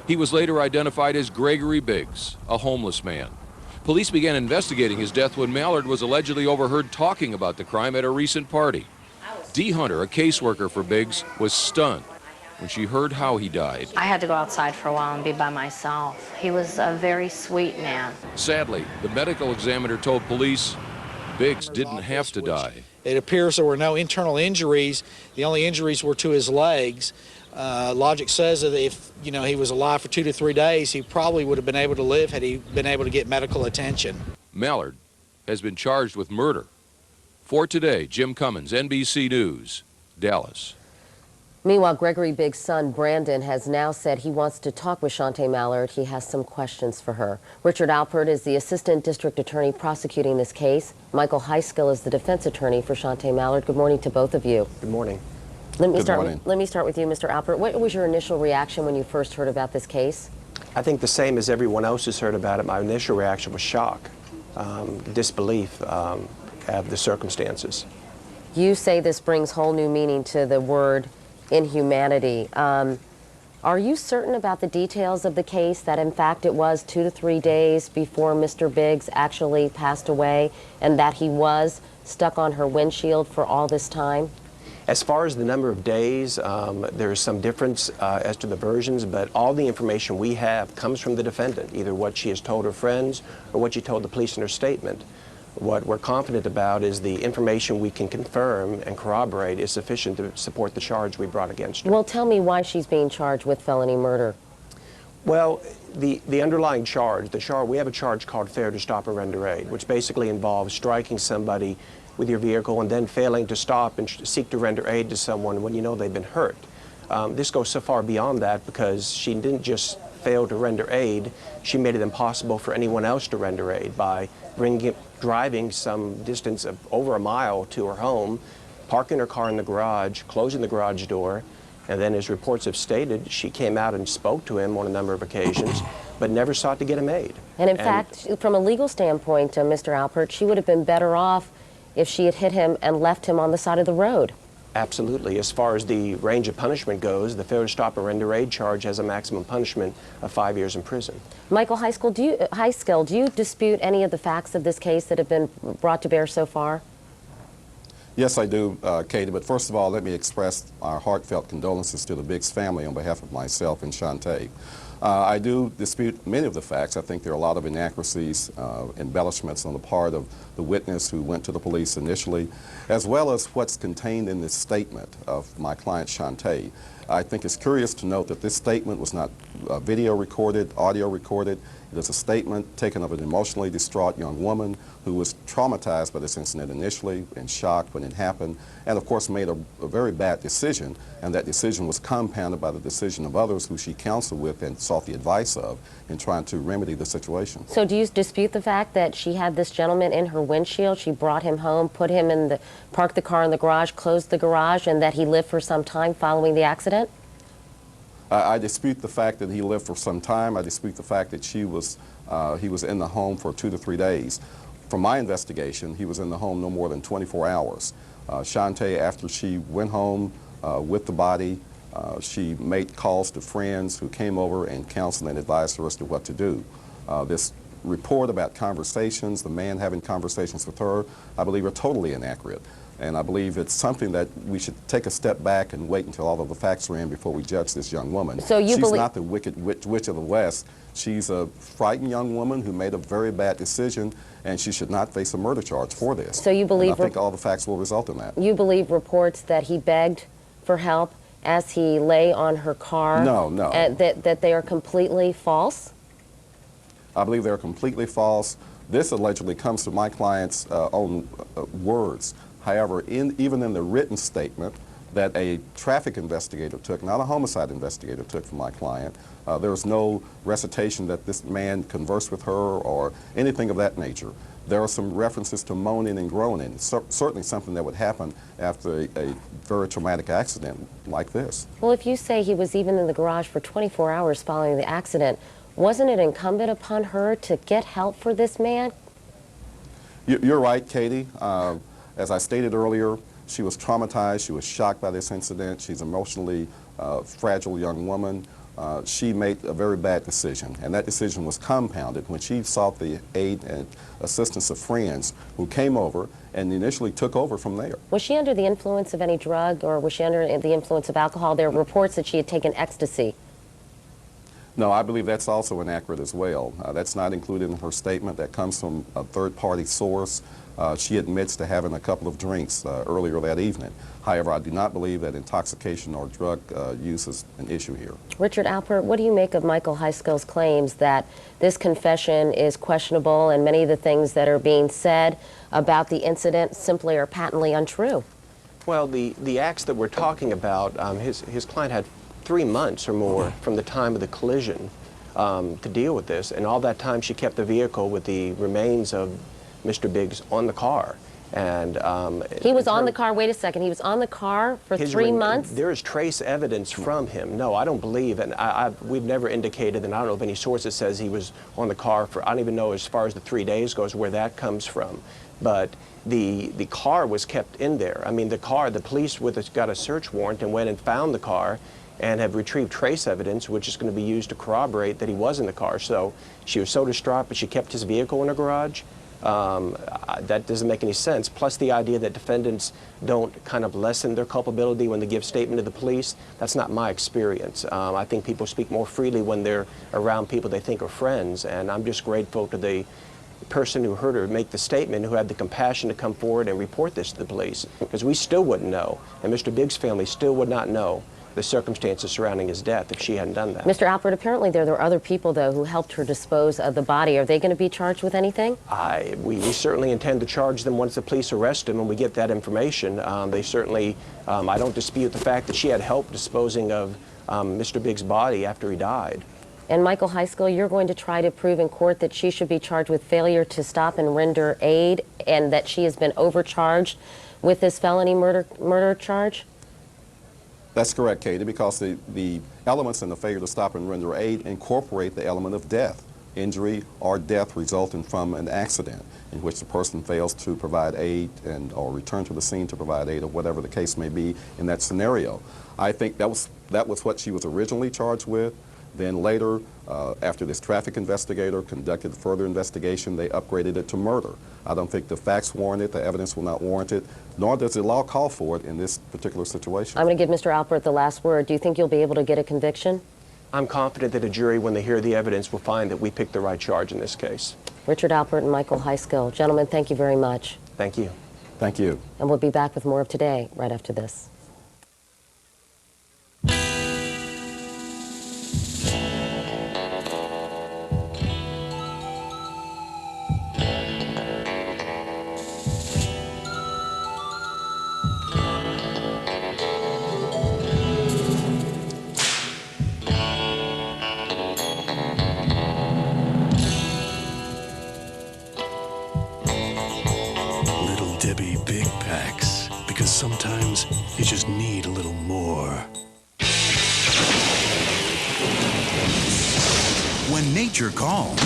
He was later identified as Gregory Biggs, a homeless man. Police began investigating his death when Mallard was allegedly overheard talking about the crime at a recent party. Dee Hunter, a caseworker for Biggs, was stunned when she heard how he died. I had to go outside for a while and be by myself. He was a very sweet man. Sadly, the medical examiner told police Biggs didn't have to die. It appears there were no internal injuries. The only injuries were to his legs. Logic says that if he was alive for 2 to 3 days, he probably would have been able to live had he been able to get medical attention. Mallard has been charged with murder. For Today, Jim Cummins, NBC News, Dallas. Meanwhile, Gregory Biggs' son, Brandon, has now said he wants to talk with Shante Mallard. He has some questions for her. Richard Alpert is the assistant district attorney prosecuting this case. Michael Heiskill is the defense attorney for Shante Mallard. Good morning to both of you. Good morning. Let me start with you, Mr. Alpert. What was your initial reaction when you first heard about this case? I think the same as everyone else has heard about it. My initial reaction was shock, disbelief of the circumstances. You say this brings whole new meaning to the word inhumanity. Are you certain about the details of the case, that in fact it was 2 to 3 days before Mr. Biggs actually passed away and that he was stuck on her windshield for all this time? As far as the number of days, there is some difference as to the versions, but all the information we have comes from the defendant, either what she has told her friends or what she told the police in her statement. What we're confident about is the information we can confirm and corroborate is sufficient to support the charge we brought against her. Well, tell me why she's being charged with felony murder. Well, the underlying charge, we have a charge called failure to stop or render aid, which basically involves striking somebody with your vehicle and then failing to stop and seek to render aid to someone when you know they've been hurt. This goes so far beyond that because she didn't just fail to render aid, she made it impossible for anyone else to render aid by driving some distance of over a mile to her home, parking her car in the garage, closing the garage door, and then, as reports have stated, she came out and spoke to him on a number of occasions, but never sought to get him aid. And in fact, from a legal standpoint, Mr. Alpert, she would have been better off if she had hit him and left him on the side of the road. Absolutely. As far as the range of punishment goes, the failure to stop or render aid charge has a maximum punishment of 5 years in prison. Michael Heiskill, do you dispute any of the facts of this case that have been brought to bear so far? Yes, I do, Katie, but first of all, let me express our heartfelt condolences to the Biggs family on behalf of myself and Shante. I do dispute many of the facts. I think there are a lot of inaccuracies, embellishments on the part of the witness who went to the police initially, as well as what's contained in this statement of my client Shante. I think it's curious to note that this statement was not video recorded, audio recorded. It is a statement taken of an emotionally distraught young woman who was traumatized by this incident initially and shocked when it happened, and of course made a very bad decision, and that decision was compounded by the decision of others who she counseled with and sought the advice of in trying to remedy the situation. So do you dispute the fact that she had this gentleman in her windshield, she brought him home, parked the car in the garage, closed the garage, and that he lived for some time following the accident? I dispute the fact that he lived for some time. I dispute the fact that he was in the home for 2 to 3 days. From my investigation, he was in the home no more than 24 hours. Shante, after she went home with the body, she made calls to friends who came over and counseled and advised her as to what to do. This report about conversations, the man having conversations with her, I believe are totally inaccurate. And I believe it's something that we should take a step back and wait until all of the facts are in before we judge this young woman. So you She's not the wicked witch of the West. She's a frightened young woman who made a very bad decision, and she should not face a murder charge for this. So you believe... And I think all the facts will result in that. You believe reports that he begged for help as he lay on her car? No. That they are completely false? I believe they're completely false. This allegedly comes from my client's own words. However, even in the written statement, that a traffic investigator took, not a homicide investigator took from my client. There was no recitation that this man conversed with her or anything of that nature. There are some references to moaning and groaning, certainly something that would happen after a very traumatic accident like this. Well, if you say he was even in the garage for 24 hours following the accident, wasn't it incumbent upon her to get help for this man? You're right, Katie. As I stated earlier, she was traumatized. She was shocked by this incident. She's an emotionally fragile young woman. She made a very bad decision, and that decision was compounded when she sought the aid and assistance of friends who came over and initially took over from there. Was she under the influence of any drug, or was she under the influence of alcohol? There are reports that she had taken ecstasy. No, I believe that's also inaccurate as well. That's not included in her statement. That comes from a third-party source. She admits to having a couple of drinks earlier that evening. However, I do not believe that intoxication or drug use is an issue here. Richard Alpert, what do you make of Michael Heiskell's claims that this confession is questionable and many of the things that are being said about the incident simply are patently untrue? Well, the acts that we're talking about, his client had 3 months or more from the time of the collision to deal with this, and all that time she kept the vehicle with the remains of Mr. Biggs on the car. And he was on the car. Wait a second. He was on the car for 3 months? There is trace evidence from him. No, I don't believe, and we've never indicated, and I don't know of any source that says he was on the car for, I don't even know as far as the 3 days goes where that comes from. But the car was kept in there. I mean, the police got a search warrant and went and found the car and have retrieved trace evidence, which is going to be used to corroborate that he was in the car. So she was so distraught, but she kept his vehicle in her garage. That doesn't make any sense. Plus the idea that defendants don't kind of lessen their culpability when they give statement to the police, that's not my experience. I think people speak more freely when they're around people they think are friends, and I'm just grateful to the person who heard her make the statement, who had the compassion to come forward and report this to the police, because we still wouldn't know, and Mr. Biggs' family still would not know the circumstances surrounding his death if she hadn't done that. Mr. Alpert, apparently there were other people, though, who helped her dispose of the body. Are they going to be charged with anything? We certainly intend to charge them once the police arrest them and we get that information. They certainly, I don't dispute the fact that she had help disposing of Mr. Biggs' body after he died. And Michael Heiskell, you're going to try to prove in court that she should be charged with failure to stop and render aid, and that she has been overcharged with this felony murder charge? That's correct, Katie, because the elements in the failure to stop and render aid incorporate the element of death, injury or death resulting from an accident in which the person fails to provide aid or return to the scene to provide aid, or whatever the case may be in that scenario. I think that was what she was originally charged with. Then later, after this traffic investigator conducted further investigation, they upgraded it to murder. I don't think the facts warrant it, the evidence will not warrant it, nor does the law call for it in this particular situation. I'm going to give Mr. Alpert the last word. Do you think you'll be able to get a conviction? I'm confident that a jury, when they hear the evidence, will find that we picked the right charge in this case. Richard Alpert and Michael Heiskell. Gentlemen, thank you very much. Thank you. Thank you. And we'll be back with more of Today right after this. Little Debbie Big Packs, because sometimes you just need a little more. When nature calls,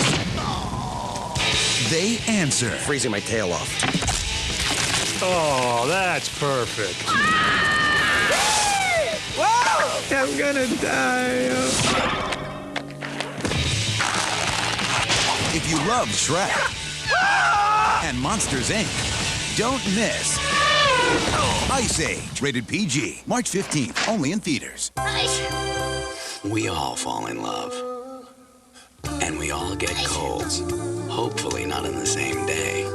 they answer. Freezing my tail off. Oh, that's perfect. Whoa! I'm gonna die. If you love Shrek and Monsters, Inc., don't miss Ice Age, rated PG, March 15th, only in theaters. We all fall in love. And we all get colds. Hopefully not on the same day.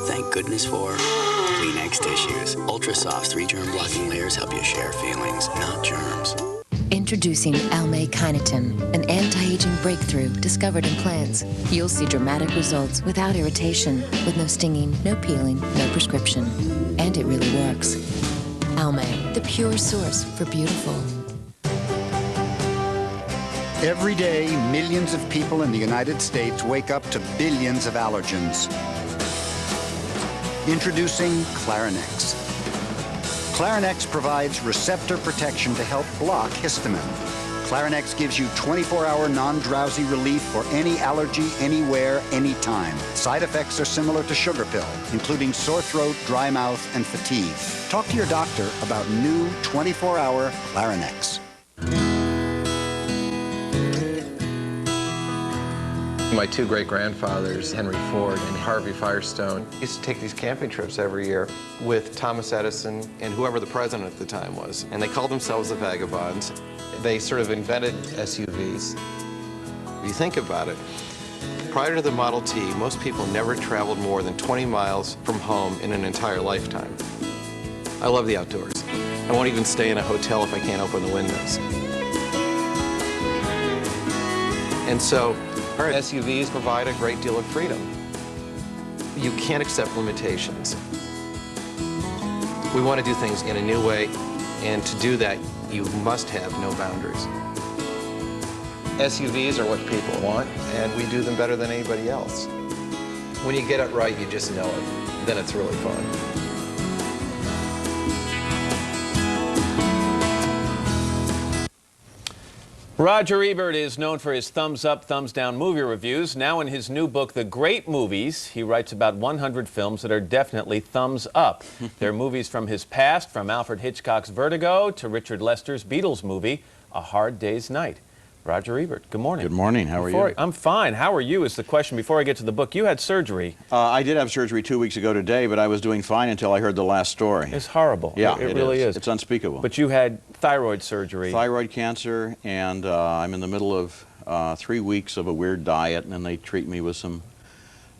Thank goodness for Kleenex tissues. Ultra Soft 3-germ blocking layers help you share feelings, not germs. Introducing Almay-Kyneton, an anti-aging breakthrough discovered in plants. You'll see dramatic results without irritation, with no stinging, no peeling, no prescription. And it really works. Almay, the pure source for beautiful. Every day, millions of people in the United States wake up to billions of allergens. Introducing Clarinex. Clarinex provides receptor protection to help block histamine. Clarinex gives you 24-hour non-drowsy relief for any allergy, anywhere, anytime. Side effects are similar to sugar pill, including sore throat, dry mouth, and fatigue. Talk to your doctor about new 24-hour Clarinex. My two great-grandfathers, Henry Ford and Harvey Firestone, used to take these camping trips every year with Thomas Edison and whoever the president at the time was. And they called themselves the Vagabonds. They sort of invented SUVs. If you think about it, prior to the Model T, most people never traveled more than 20 miles from home in an entire lifetime. I love the outdoors. I won't even stay in a hotel if I can't open the windows. And so, our SUVs provide a great deal of freedom. You can't accept limitations. We want to do things in a new way, and to do that, you must have no boundaries. SUVs are what people want, and we do them better than anybody else. When you get it right, you just know it. Then it's really fun. Roger Ebert is known for his thumbs-up, thumbs-down movie reviews. Now in his new book, The Great Movies, he writes about 100 films that are definitely thumbs up. They're movies from his past, from Alfred Hitchcock's Vertigo to Richard Lester's Beatles movie, A Hard Day's Night. Roger Ebert, good morning. Good morning. How are you? I'm fine. How are you is the question. Before I get to the book, you had surgery. I did have surgery 2 weeks ago today, but I was doing fine until I heard the last story. It's horrible. Yeah, it really is. It's unspeakable. But you had thyroid surgery. Thyroid cancer, and I'm in the middle of 3 weeks of a weird diet, and then they treat me with some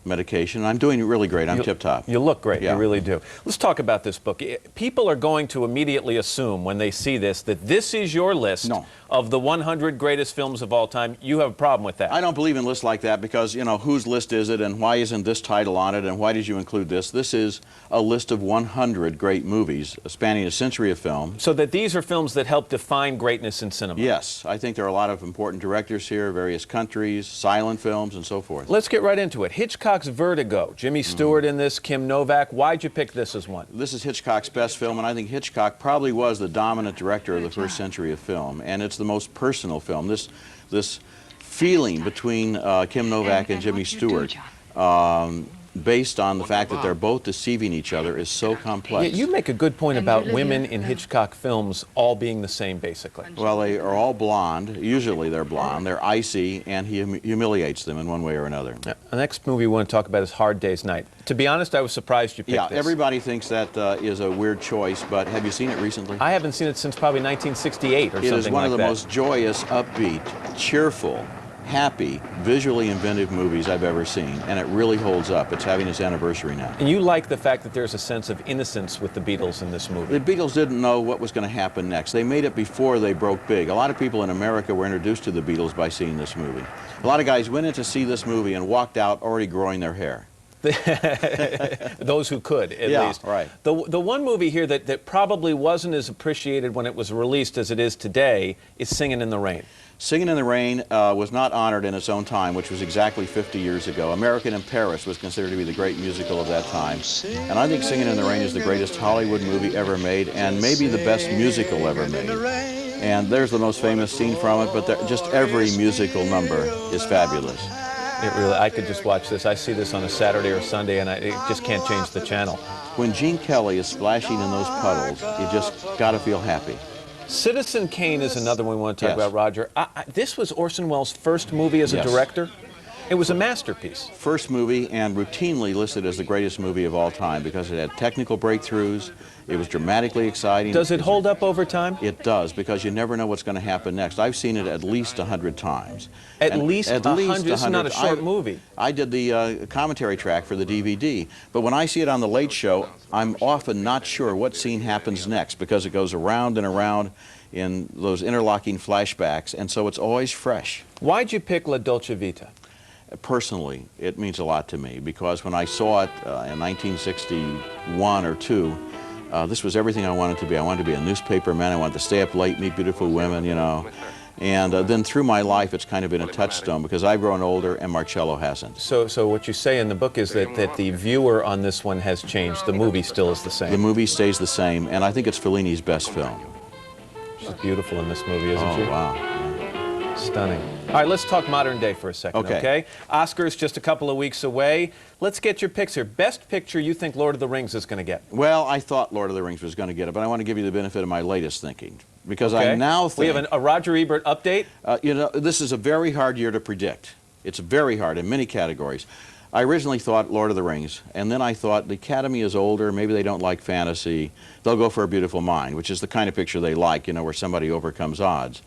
medication. I'm doing really great. I'm tip-top. You look great. Yeah. You really do. Let's talk about this book. People are going to immediately assume when they see this that this is your list of the 100 greatest films of all time. You have a problem with that. I don't believe in lists like that because, you know, whose list is it and why isn't this title on it and why did you include this? This is a list of 100 great movies spanning a century of film. So that these are films that help define greatness in cinema. Yes. I think there are a lot of important directors here, various countries, silent films, and so forth. Let's get right into it. Hitchcock's Vertigo. Jimmy Stewart in this, Kim Novak. Why'd you pick this as one? This is Hitchcock's best film, and I think Hitchcock probably was the dominant director of the first century of film, and it's the most personal film. This feeling between Kim Novak and Jimmy Stewart, based on the fact that they're both deceiving each other, is so complex. You make a good point about women in Hitchcock films all being the same, basically. Well, they are all blonde. Usually they're blonde. They're icy, and he humiliates them in one way or another. The next movie we want to talk about is Hard Day's Night. To be honest, I was surprised you picked this. Yeah, everybody thinks that is a weird choice, but have you seen it recently? I haven't seen it since probably 1968 or something like that. It is one of the most joyous, upbeat, cheerful, happy, visually inventive movies I've ever seen, and it really holds up. It's having its anniversary now. And you like the fact that there's a sense of innocence with the Beatles in this movie. The Beatles didn't know what was going to happen next. They made it before they broke big. A lot of people in America were introduced to the Beatles by seeing this movie. A lot of guys went in to see this movie and walked out already growing their hair. Those who could, at least. Right. The one movie here that probably wasn't as appreciated when it was released as it is today is Singin' in the Rain. Singin' in the Rain was not honored in its own time, which was exactly 50 years ago. American in Paris was considered to be the great musical of that time. And I think Singin' in the Rain is the greatest Hollywood movie ever made, and maybe the best musical ever made. And there's the most famous scene from it, but just every musical number is fabulous. I could just watch this. I see this on a Saturday or Sunday, and it just can't change the channel. When Gene Kelly is splashing in those puddles, you just got to feel happy. Citizen Kane is another one we want to talk about, Roger. This was Orson Welles' first movie as a director. It was a masterpiece. First movie, and routinely listed as the greatest movie of all time because it had technical breakthroughs. It was dramatically exciting. Does it hold up over time? It does, because you never know what's going to happen next. I've seen it at least 100 times. At least 100? This is not a short movie. I did the commentary track for the DVD, but when I see it on The Late Show, I'm often not sure what scene happens next because it goes around and around in those interlocking flashbacks, and so it's always fresh. Why'd you pick La Dolce Vita? Personally, it means a lot to me because when I saw it in 1961 or 2, This was everything I wanted to be. I wanted to be a newspaper man. I wanted to stay up late, meet beautiful women, you know. And then through my life, it's kind of been a touchstone because I've grown older and Marcello hasn't. So what you say in the book is that the viewer on this one has changed. The movie still is the same. The movie stays the same, and I think it's Fellini's best film. She's beautiful in this movie, isn't she? Oh, wow. Stunning. All right, let's talk modern day for a second, okay? Oscars just a couple of weeks away. Let's get your picks here. Best picture you think Lord of the Rings is going to get? Well, I thought Lord of the Rings was going to get it, but I want to give you the benefit of my latest thinking. Because I now think... We have a Roger Ebert update? You know, this is a very hard year to predict. It's very hard in many categories. I originally thought Lord of the Rings, and then I thought the Academy is older, maybe they don't like fantasy. They'll go for A Beautiful Mind, which is the kind of picture they like, you know, where somebody overcomes odds.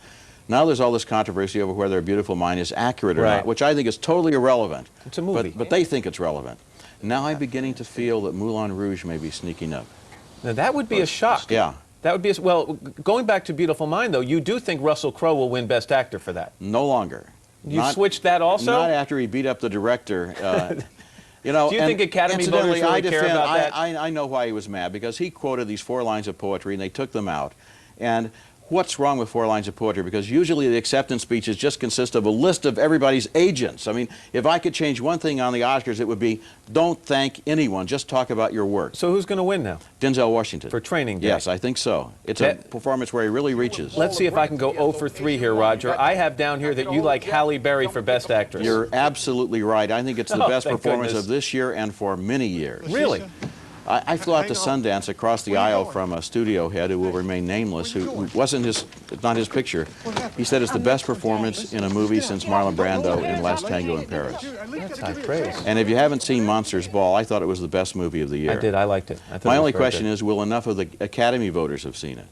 Now there's all this controversy over whether A Beautiful Mind is accurate or not, which I think is totally irrelevant. It's a movie. But they think it's relevant. Now I'm beginning to feel that Moulin Rouge may be sneaking up. Now that would be a shock. Yeah. That would be, well, going back to Beautiful Mind, though, you do think Russell Crowe will win Best Actor for that? No longer. You switched that also? Not after he beat up the director. You know, do you think Academy voters really care about that? I know why he was mad, because he quoted these 4 lines of poetry, and they took them out. And what's wrong with 4 lines of poetry? Because usually the acceptance speeches just consist of a list of everybody's agents. I mean, if I could change one thing on the Oscars, it would be, don't thank anyone, just talk about your work. So who's going to win now? Denzel Washington. For Training Day? Yes, I think so. It's a performance where he really reaches. Let's see if I can go 0 for 3 here, Roger. I have down here that you like Halle Berry for Best Actress. You're absolutely right. I think it's the best performance of this year and for many years. Really? I flew out to Sundance across the aisle from a studio head who will remain nameless, who wasn't not his picture. He said it's the best performance in a movie since Marlon Brando in Last Tango in Paris. That's high praise. And if you haven't seen Monsters Ball, I thought it was the best movie of the year. I did. I liked it. My only question is, will enough of the Academy voters have seen it?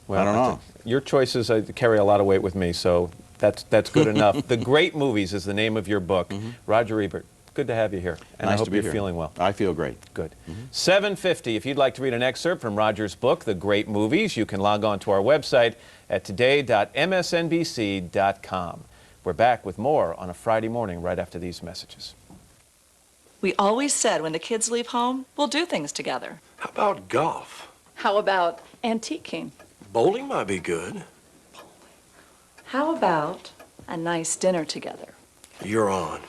Well, I don't know. Your choices carry a lot of weight with me, so that's good enough. The Great Movies is the name of your book. Roger Ebert. Good to have you here, and Nice I hope to be you're here. feeling well. I feel great. Good. 7:50. If you'd like to read an excerpt from Roger's book, The Great Movies, you can log on to our website at today.msnbc.com. We're back with more on a Friday morning right after these messages. We always said when the kids leave home, we'll do things together. How about golf? How about antiquing? Bowling might be good. How about a nice dinner together? You're on.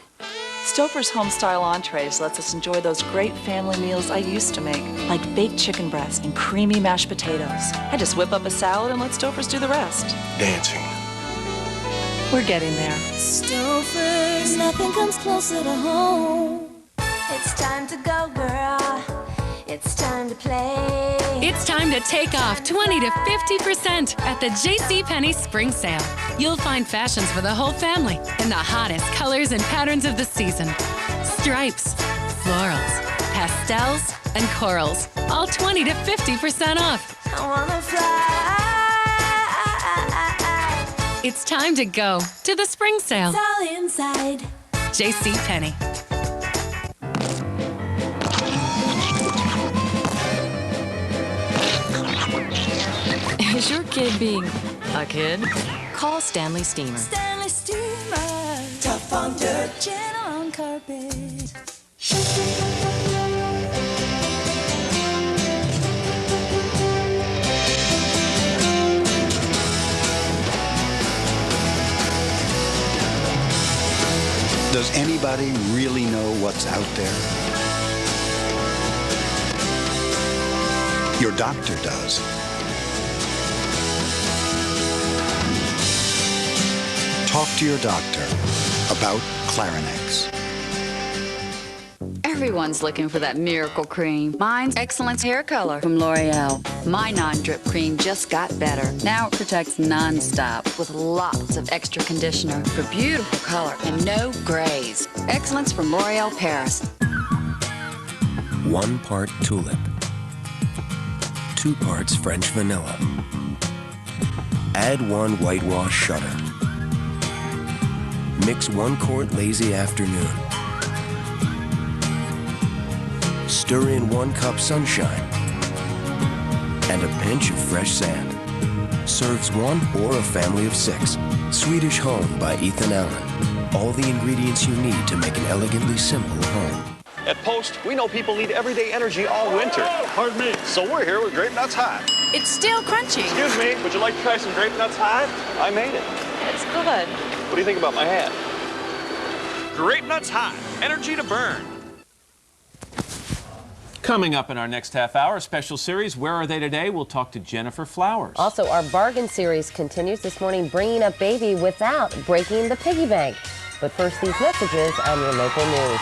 Stouffer's Homestyle Entrees lets us enjoy those great family meals I used to make, like baked chicken breast and creamy mashed potatoes. I just whip up a salad and let Stouffer's do the rest. Dancing. We're getting there. Stouffer's, nothing comes closer to home. It's time to go, girl. It's time to play. It's time to take off 20 to 50% at the JCPenney Spring Sale. You'll find fashions for the whole family in the hottest colors and patterns of the season. Stripes, florals, pastels, and corals. All 20 to 50% off. I wanna fly. It's time to go to the Spring Sale. It's all inside. JCPenney. Is your kid being a kid? Call Stanley Steamer. Stanley Steamer. Tough on dirt, gentle on carpet. Does anybody really know what's out there? Your doctor does. Talk to your doctor about Clarinex. Everyone's looking for that miracle cream. Mine's Excellence Hair Color from L'Oreal. My non-drip cream just got better. Now it protects non-stop with lots of extra conditioner for beautiful color and no grays. Excellence from L'Oreal Paris. 1 part tulip, 2 parts French vanilla. Add 1 whitewash shutter. Mix 1 quart lazy afternoon. Stir in 1 cup sunshine and a pinch of fresh sand. Serves 1 or a family of 6. Swedish Home by Ethan Allen. All the ingredients you need to make an elegantly simple home. At Post, we know people need everyday energy all winter. Pardon me. So we're here with Grape Nuts Hot. It's still crunchy. Excuse me, would you like to try some Grape Nuts Hot? I made it. It's good. What do you think about my hat? Grape Nuts Hot, energy to burn. Coming up in our next half hour, special series, Where Are They Today? We'll talk to Jennifer Flowers. Also, our bargain series continues this morning, bringing up baby without breaking the piggy bank. But first, these messages on your local news.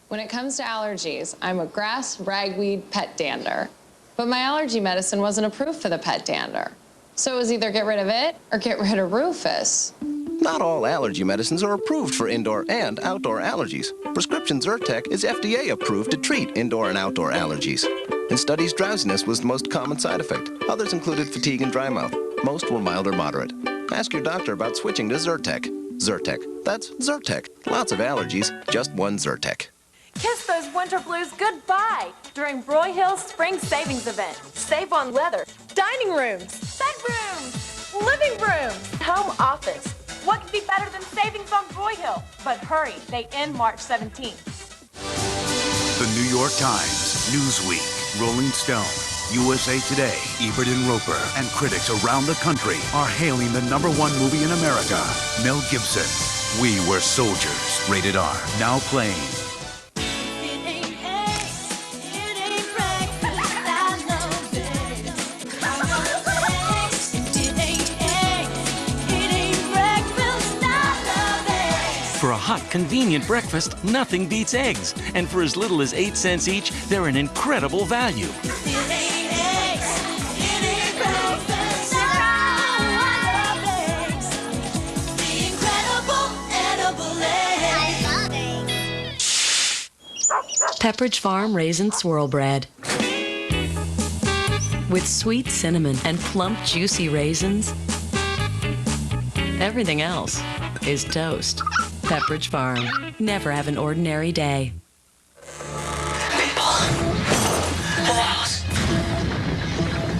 When it comes to allergies, I'm a grass, ragweed, pet dander. But my allergy medicine wasn't approved for the pet dander. So it was either get rid of it or get rid of Rufus. Not all allergy medicines are approved for indoor and outdoor allergies. Prescription Zyrtec is FDA approved to treat indoor and outdoor allergies. In studies, drowsiness was the most common side effect. Others included fatigue and dry mouth. Most were mild or moderate. Ask your doctor about switching to Zyrtec. Zyrtec. That's Zyrtec. Lots of allergies, just one Zyrtec. Kiss those winter blues goodbye during Broyhill's Spring Savings Event. Save on leather, dining rooms, bedrooms, living rooms, home office. What could be better than savings on Broyhill? But hurry, they end March 17th. The New York Times, Newsweek, Rolling Stone, USA Today, Ebert and Roper, and critics around the country are hailing the #1 movie in America, Mel Gibson, We Were Soldiers, rated R, now playing. For a hot, convenient breakfast, nothing beats eggs. And for as little as 8 cents each, they're an incredible value. Pepperidge Farm Raisin Swirl Bread. With sweet cinnamon and plump, juicy raisins, everything else is toast. Pepperidge Farm. Never have an ordinary day.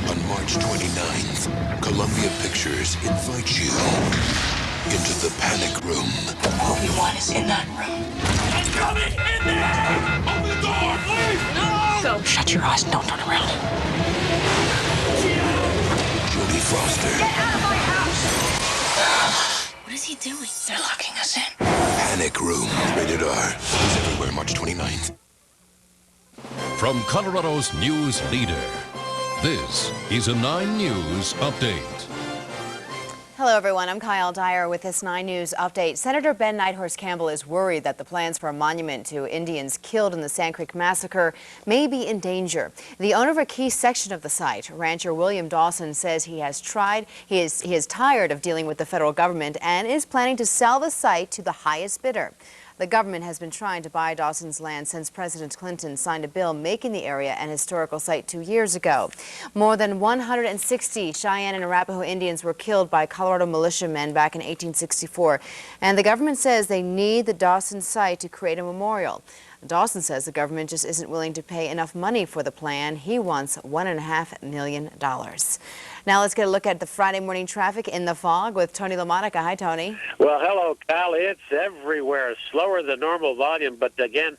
On March 29th, Columbia Pictures invites you into the panic room. Obi-Wan is in that room. I'm coming in there! Open the door, please! No! Go. Shut your eyes and don't turn around. Jodie Foster. Get out of my house! What is he doing? They're locking us in. Panic Room. Rated R. Is everywhere March 29th. From Colorado's news leader, this is a 9 News Update. Hello, everyone. I'm Kyle Dyer with this 9 News Update. Senator Ben Nighthorse Campbell is worried that the plans for a monument to Indians killed in the Sand Creek Massacre may be in danger. The owner of a key section of the site, rancher William Dawson, says he is tired of dealing with the federal government and is planning to sell the site to the highest bidder. The government has been trying to buy Dawson's land since President Clinton signed a bill making the area an historical site 2 years ago. More than 160 Cheyenne and Arapaho Indians were killed by Colorado militiamen back in 1864, and the government says they need the Dawson site to create a memorial. Dawson says the government just isn't willing to pay enough money for the plan. He wants $1.5 million. Now let's get a look at the Friday morning traffic in the fog with Tony LaMonica. Hi, Tony. Well, hello, Kyle. It's everywhere. Slower than normal volume, but again,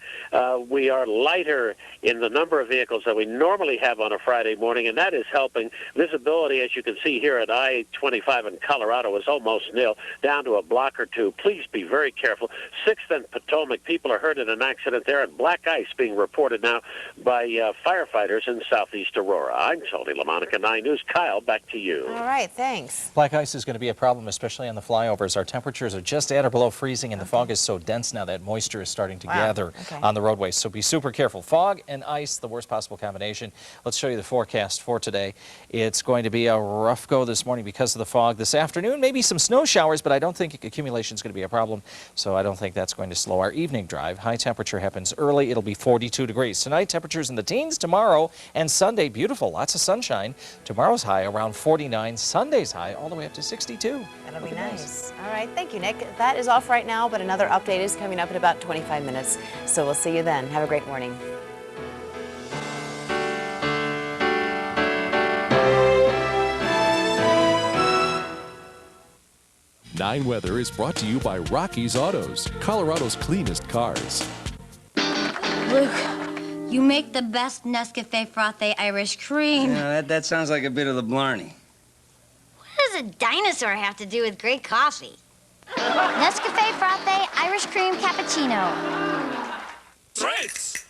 we are lighter in the number of vehicles that we normally have on a Friday morning, and that is helping. Visibility, as you can see here at I-25 in Colorado, is almost nil, down to a block or two. Please be very careful. 6th and Potomac, people are hurt in an accident there, and black ice being reported now by firefighters in southeast Aurora. I'm Tony LaMonica, 9 News. Kyle, back to you. All right, thanks. Black ice is going to be a problem, especially on the flyovers. Our temperatures are just at or below freezing, and the fog is so dense now that moisture is starting to gather on the roadways. So be super careful. Fog and ice, the worst possible combination. Let's show you the forecast for today. It's going to be a rough go this morning because of the fog. This afternoon, maybe some snow showers, but I don't think accumulation is going to be a problem, so I don't think that's going to slow our evening drive. High temperature happens early. It'll be 42 degrees. Tonight, temperatures in the teens. Tomorrow and Sunday, beautiful. Lots of sunshine. Tomorrow's high around 49. Sunday's high all the way up to 62. That'll be nice. All right, thank you, Nick. That is off right now, but another update is coming up in about 25 minutes. So we'll see you then. Have a great morning. 9 Weather is brought to you by Rocky's Autos, Colorado's cleanest cars. Luke, you make the best Nescafe Frappe Irish cream. Yeah, that sounds like a bit of the blarney. What does a dinosaur have to do with great coffee? Nescafe Frappe Irish Cream Cappuccino. Tres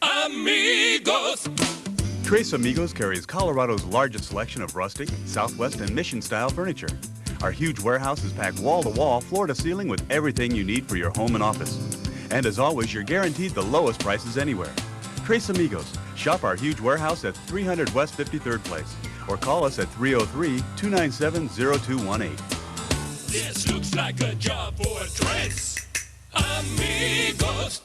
Amigos. Tres Amigos carries Colorado's largest selection of rustic, Southwest, and Mission-style furniture. Our huge warehouse is packed wall-to-wall, floor-to-ceiling with everything you need for your home and office. And as always, you're guaranteed the lowest prices anywhere. Tres Amigos. Shop our huge warehouse at 300 West 53rd Place or call us at 303-297-0218. This looks like a job for Tres Amigos.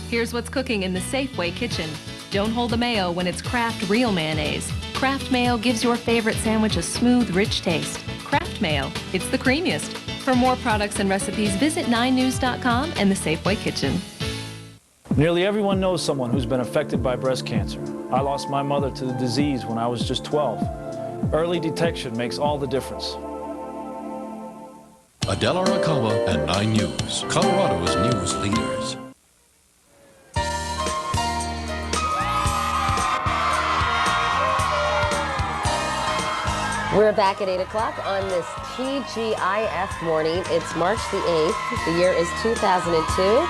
Here's what's cooking in the Safeway kitchen. Don't hold the mayo when it's Kraft Real Mayonnaise. Kraft Mayo gives your favorite sandwich a smooth, rich taste. Kraft Mayo, it's the creamiest. For more products and recipes, visit 9news.com and the Safeway kitchen. Nearly everyone knows someone who's been affected by breast cancer. I lost my mother to the disease when I was just 12. Early detection makes all the difference. Adela Arakawa and 9 News, Colorado's news leaders. We're back at 8 o'clock on this TGIF morning. It's March the 8th. The year is 2002.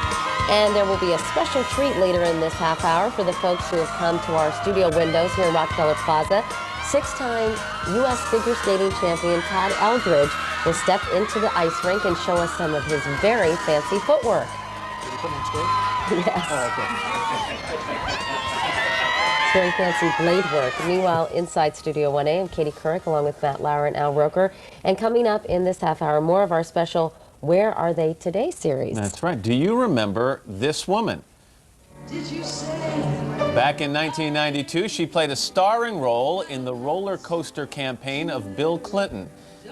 And there will be a special treat later in this half hour for the folks who have come to our studio windows here in Rockefeller Plaza. 6-time U.S. figure skating champion Todd Eldridge will step into the ice rink and show us some of his very fancy footwork. Did you put him on stage? Yes. Oh, okay. It's very fancy blade work. Meanwhile, inside Studio 1A, I'm Katie Couric along with Matt Lauer and Al Roker. And coming up in this half hour, more of our special Where Are They Today series. That's right. Do you remember this woman? Did you say? Back in 1992, she played a starring role in the roller coaster campaign of Bill Clinton.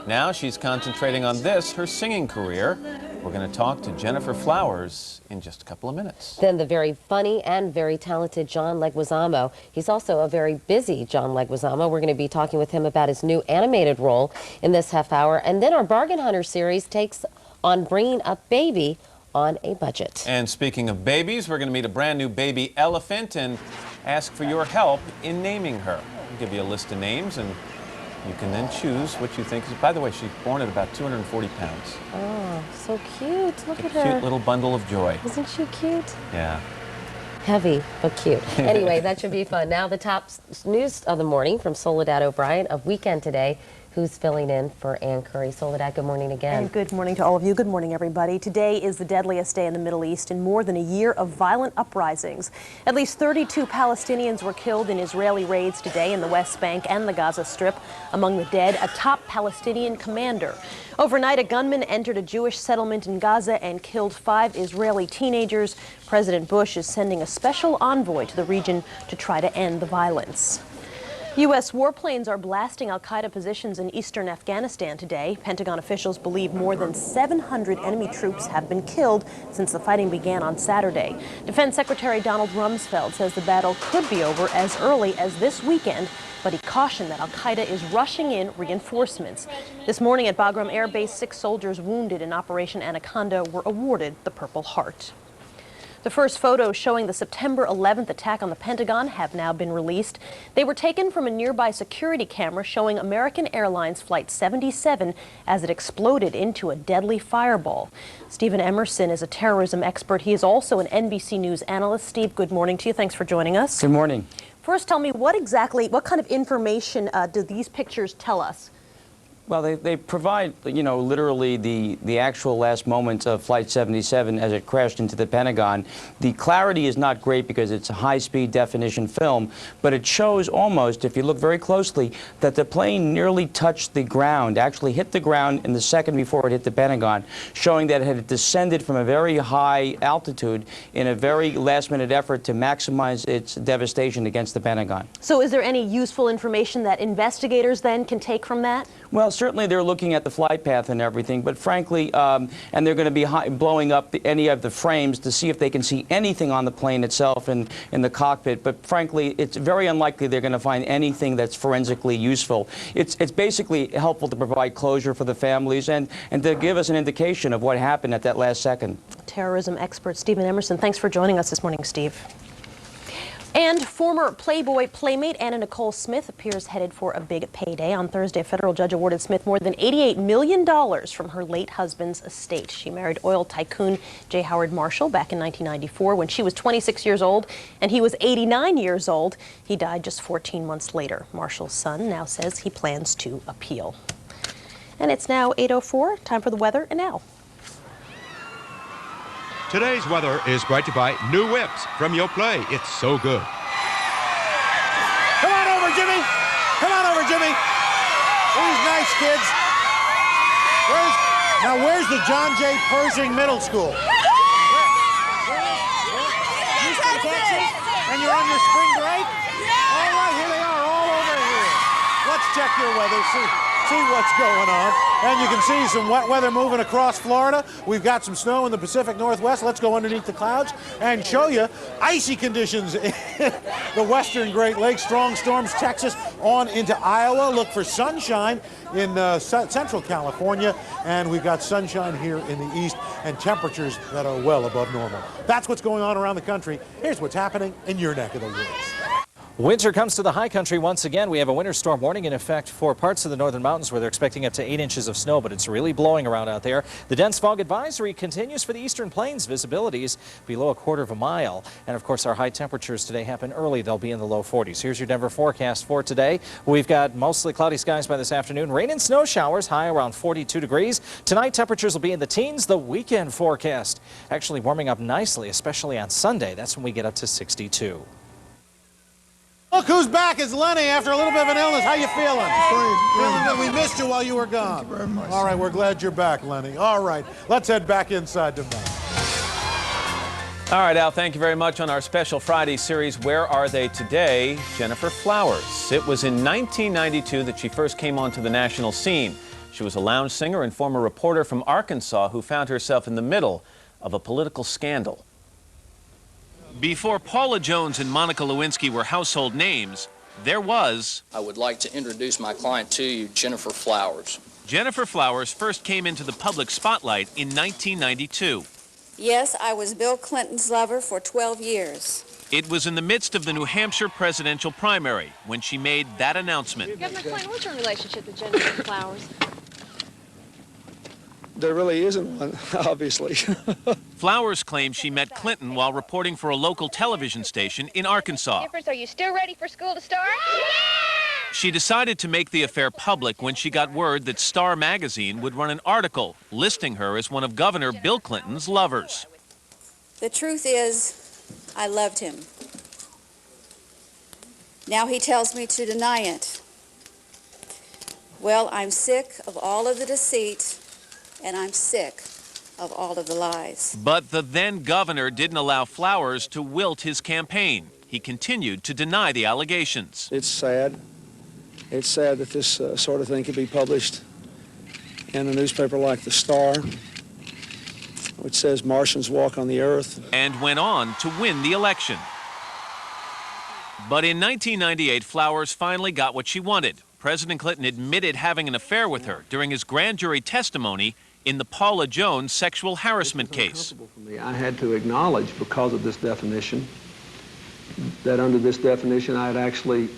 Now she's concentrating on this, her singing career. We're going to talk to Jennifer Flowers in just a couple of minutes. Then the very funny and very talented John Leguizamo. He's also a very busy John Leguizamo. We're going to be talking with him about his new animated role in this half hour. And then our Bargain Hunter series takes on bringing up baby on a budget. And speaking of babies, we're going to meet a brand new baby elephant and ask for your help in naming her. I'll give you a list of names and you can then choose what you think. By the way, she's born at about 240 pounds. Oh, so cute. Look at her. Cute little bundle of joy. Isn't she cute? Yeah. Heavy, but cute. Anyway, that should be fun. Now the top news of the morning from Soledad O'Brien of Weekend Today, who's filling in for Ann Curry. Soledad, good morning again. And good morning to all of you. Good morning, everybody. Today is the deadliest day in the Middle East in more than a year of violent uprisings. At least 32 Palestinians were killed in Israeli raids today in the West Bank and the Gaza Strip. Among the dead, a top Palestinian commander. Overnight, a gunman entered a Jewish settlement in Gaza and killed 5 Israeli teenagers. President Bush is sending a special envoy to the region to try to end the violence. U.S. warplanes are blasting al-Qaeda positions in eastern Afghanistan today. Pentagon officials believe more than 700 enemy troops have been killed since the fighting began on Saturday. Defense Secretary Donald Rumsfeld says the battle could be over as early as this weekend, but he cautioned that al-Qaeda is rushing in reinforcements. This morning at Bagram Air Base, 6 soldiers wounded in Operation Anaconda were awarded the Purple Heart. The first photos showing the September 11th attack on the Pentagon have now been released. They were taken from a nearby security camera showing American Airlines Flight 77 as it exploded into a deadly fireball. Stephen Emerson is a terrorism expert. He is also an NBC News analyst. Steve, good morning to you. Thanks for joining us. Good morning. First, tell me what kind of information do these pictures tell us? Well, they provide, literally the actual last moments of Flight 77 as it crashed into the Pentagon. The clarity is not great because it's a high-speed definition film, but it shows almost, if you look very closely, that the plane nearly touched the ground, actually hit the ground in the second before it hit the Pentagon, showing that it had descended from a very high altitude in a very last-minute effort to maximize its devastation against the Pentagon. So is there any useful information that investigators then can take from that? Well, certainly they're looking at the flight path and everything, but frankly, and they're going to be blowing up any of the frames to see if they can see anything on the plane itself and in the cockpit. But frankly, it's very unlikely they're going to find anything that's forensically useful. It's basically helpful to provide closure for the families and to give us an indication of what happened at that last second. Terrorism expert Stephen Emerson, thanks for joining us this morning, Steve. And former Playboy playmate Anna Nicole Smith appears headed for a big payday. On Thursday, a federal judge awarded Smith more than $88 million from her late husband's estate. She married oil tycoon J. Howard Marshall back in 1994 when she was 26 years old and he was 89 years old. He died just 14 months later. Marshall's son now says he plans to appeal. And it's now 8:04. Time for the weather and now. Today's weather is brought to you by New Whips from Yoplait. It's so good. Come on over, Jimmy. Come on over, Jimmy. Who's nice, kids? Where's the John J. Pershing Middle School? Houston, Texas? And you're on your spring break? All right, here they are, all over here. Let's check your weather, see what's going on. And you can see some wet weather moving across Florida. We've got some snow in the Pacific Northwest. Let's go underneath the clouds and show you icy conditions in the western Great Lakes. Strong storms, Texas on into Iowa. Look for sunshine in central California. And we've got sunshine here in the east and temperatures that are well above normal. That's what's going on around the country. Here's what's happening in your neck of the woods. Winter comes to the high country once again. We have a winter storm warning in effect for parts of the northern mountains where they're expecting up to 8 inches of snow, but it's really blowing around out there. The dense fog advisory continues for the eastern plains. Visibilities below 1/4 mile. And of course, our high temperatures today happen early. They'll be in the low 40s. Here's your Denver forecast for today. We've got mostly cloudy skies by this afternoon. Rain and snow showers, high around 42 degrees. Tonight, temperatures will be in the teens. The weekend forecast actually warming up nicely, especially on Sunday. That's when we get up to 62. Look who's back. It's Lenny after a little bit of an illness. How you feeling? Feeling good. We missed you while you were gone. Thank you very much. All right, we're glad you're back, Lenny. All right, let's head back inside tonight. All right, Al, thank you very much. On our special Friday series, Where Are They Today? Gennifer Flowers. It was in 1992 that she first came onto the national scene. She was a lounge singer and former reporter from Arkansas who found herself in the middle of a political scandal. Before Paula Jones and Monica Lewinsky were household names, there was... I would like to introduce my client to you, Gennifer Flowers. Gennifer Flowers first came into the public spotlight in 1992. Yes, I was Bill Clinton's lover for 12 years. It was in the midst of the New Hampshire presidential primary when she made that announcement. Governor Clinton, what's your relationship with Gennifer Flowers? There really isn't one, obviously. Flowers claims she met Clinton while reporting for a local television station in Arkansas. Are you still ready for school to start? She decided to make the affair public when she got word that Star magazine would run an article listing her as one of Governor Bill Clinton's lovers. The truth is, I loved him. Now he tells me to deny it. Well, I'm sick of all of the deceit, and I'm sick of all of the lies. But the then governor didn't allow Flowers to wilt his campaign. He continued to deny the allegations. It's sad. It's sad that this sort of thing could be published in a newspaper like The Star, which says Martians walk on the earth. And went on to win the election. But in 1998, Flowers finally got what she wanted. President Clinton admitted having an affair with her during his grand jury testimony in the Paula Jones sexual harassment case. I had to acknowledge, because of this definition, that under this definition I had actually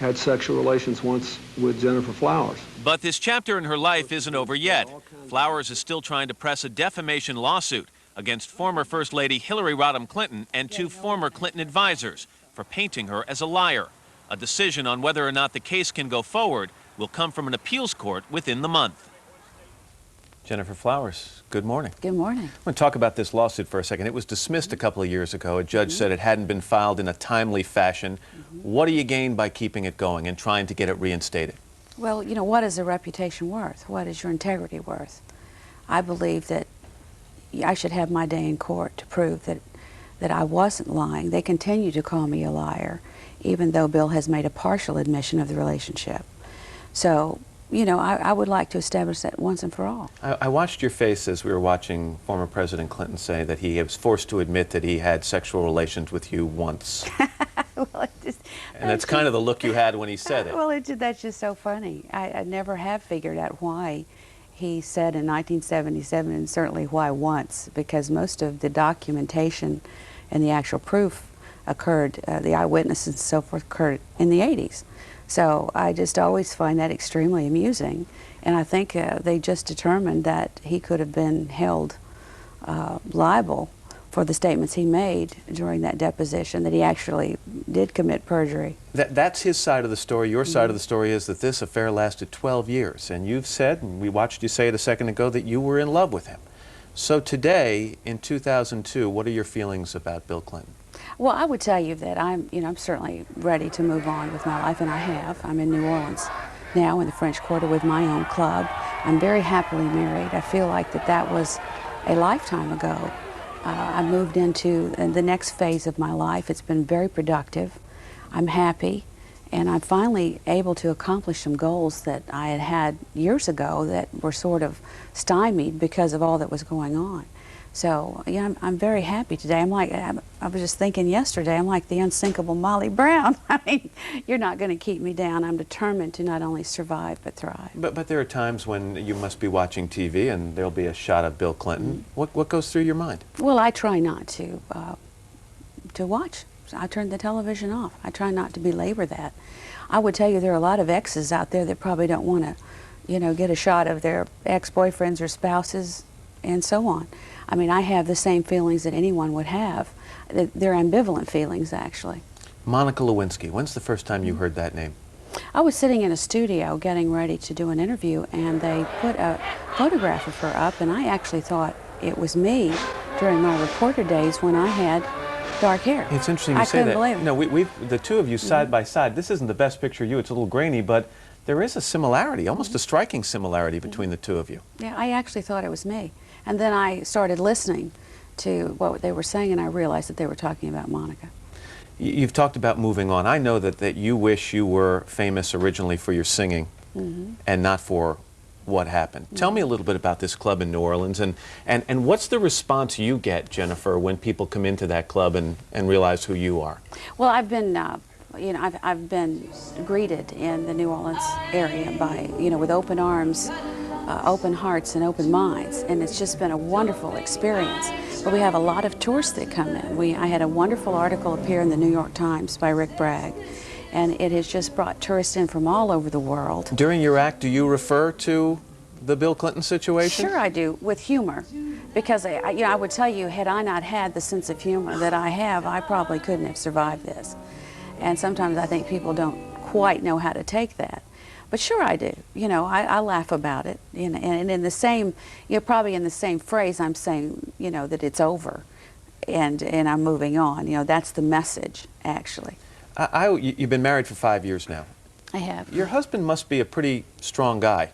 had sexual relations once with Gennifer Flowers. But this chapter in her life isn't over yet. Flowers is still trying to press a defamation lawsuit against former First Lady Hillary Rodham Clinton and 2 former Clinton advisors for painting her as a liar. A decision on whether or not the case can go forward will come from an appeals court within the month. Gennifer Flowers, good morning. Good morning. I want to talk about this lawsuit for a second. It was dismissed a couple of years ago. A judge said it hadn't been filed in a timely fashion. What do you gain by keeping it going and trying to get it reinstated? Well, you know, what is a reputation worth? What is your integrity worth? I believe that I should have my day in court to prove that I wasn't lying. They continue to call me a liar, even though Bill has made a partial admission of the relationship. So you know, I would like to establish that once and for all. I watched your face as we were watching former President Clinton say that he was forced to admit that he had sexual relations with you once. Well, and that's kind of the look you had when he said it. Well, that's just so funny. I never have figured out why he said in 1977, and certainly why once, because most of the documentation and the actual proof occurred, the eyewitnesses and so forth occurred in the 80s. So I just always find that extremely amusing. And I think they just determined that he could have been held liable for the statements he made during that deposition, that he actually did commit perjury. That's his side of the story. Your side of the story is that this affair lasted 12 years. And you've said, and we watched you say it a second ago, that you were in love with him. So today, in 2002, what are your feelings about Bill Clinton? Well, I would tell you that I'm certainly ready to move on with my life, and I have. I'm in New Orleans now in the French Quarter with my own club. I'm very happily married. I feel like that was a lifetime ago. I moved into the next phase of my life. It's been very productive. I'm happy, and I'm finally able to accomplish some goals that I had had years ago that were sort of stymied because of all that was going on. So, yeah, I'm very happy today. I was just thinking yesterday, I'm like the unsinkable Molly Brown. I mean, you're not going to keep me down. I'm determined to not only survive, but thrive. But there are times when you must be watching TV and there'll be a shot of Bill Clinton. What goes through your mind? Well, I try not to watch. I turn the television off. I try not to belabor that. I would tell you there are a lot of exes out there that probably don't want to, you know, get a shot of their ex-boyfriends or spouses and so on. I mean, I have the same feelings that anyone would have. They're ambivalent feelings, actually. Monica Lewinsky, when's the first time you heard that name? I was sitting in a studio getting ready to do an interview, and they put a photograph of her up, and I actually thought it was me during my reporter days when I had dark hair. It's interesting you say that. I couldn't believe it. No, we've the two of you side by side. This isn't the best picture of you. It's a little grainy, but there is a similarity, almost a striking similarity between the two of you. Yeah, I actually thought it was me. And then I started listening to what they were saying, and I realized that they were talking about Monica. You've talked about moving on. I know that you wish you were famous originally for your singing and not for what happened. Tell me a little bit about this club in New Orleans, and what's the response you get, Jennifer, when people come into that club and realize who you are? Well, I've been, you know, I've been greeted in the New Orleans area by, you know, with open arms, open hearts and open minds, and it's just been a wonderful experience. But we have a lot of tourists that come in. I had a wonderful article appear in the New York Times by Rick Bragg, and it has just brought tourists in from all over the world. During your act, do you refer to the Bill Clinton situation? Sure I do, with humor, because you know, I would tell you, had I not had the sense of humor that I have, I probably couldn't have survived this. And sometimes I think people don't quite know how to take that. But sure I do. You know, I laugh about it. You know, and in the same, you know, probably in the same phrase I'm saying, you know, that it's over and I'm moving on. You know, that's the message, actually. You've been married for 5 years now. I have. Your husband must be a pretty strong guy,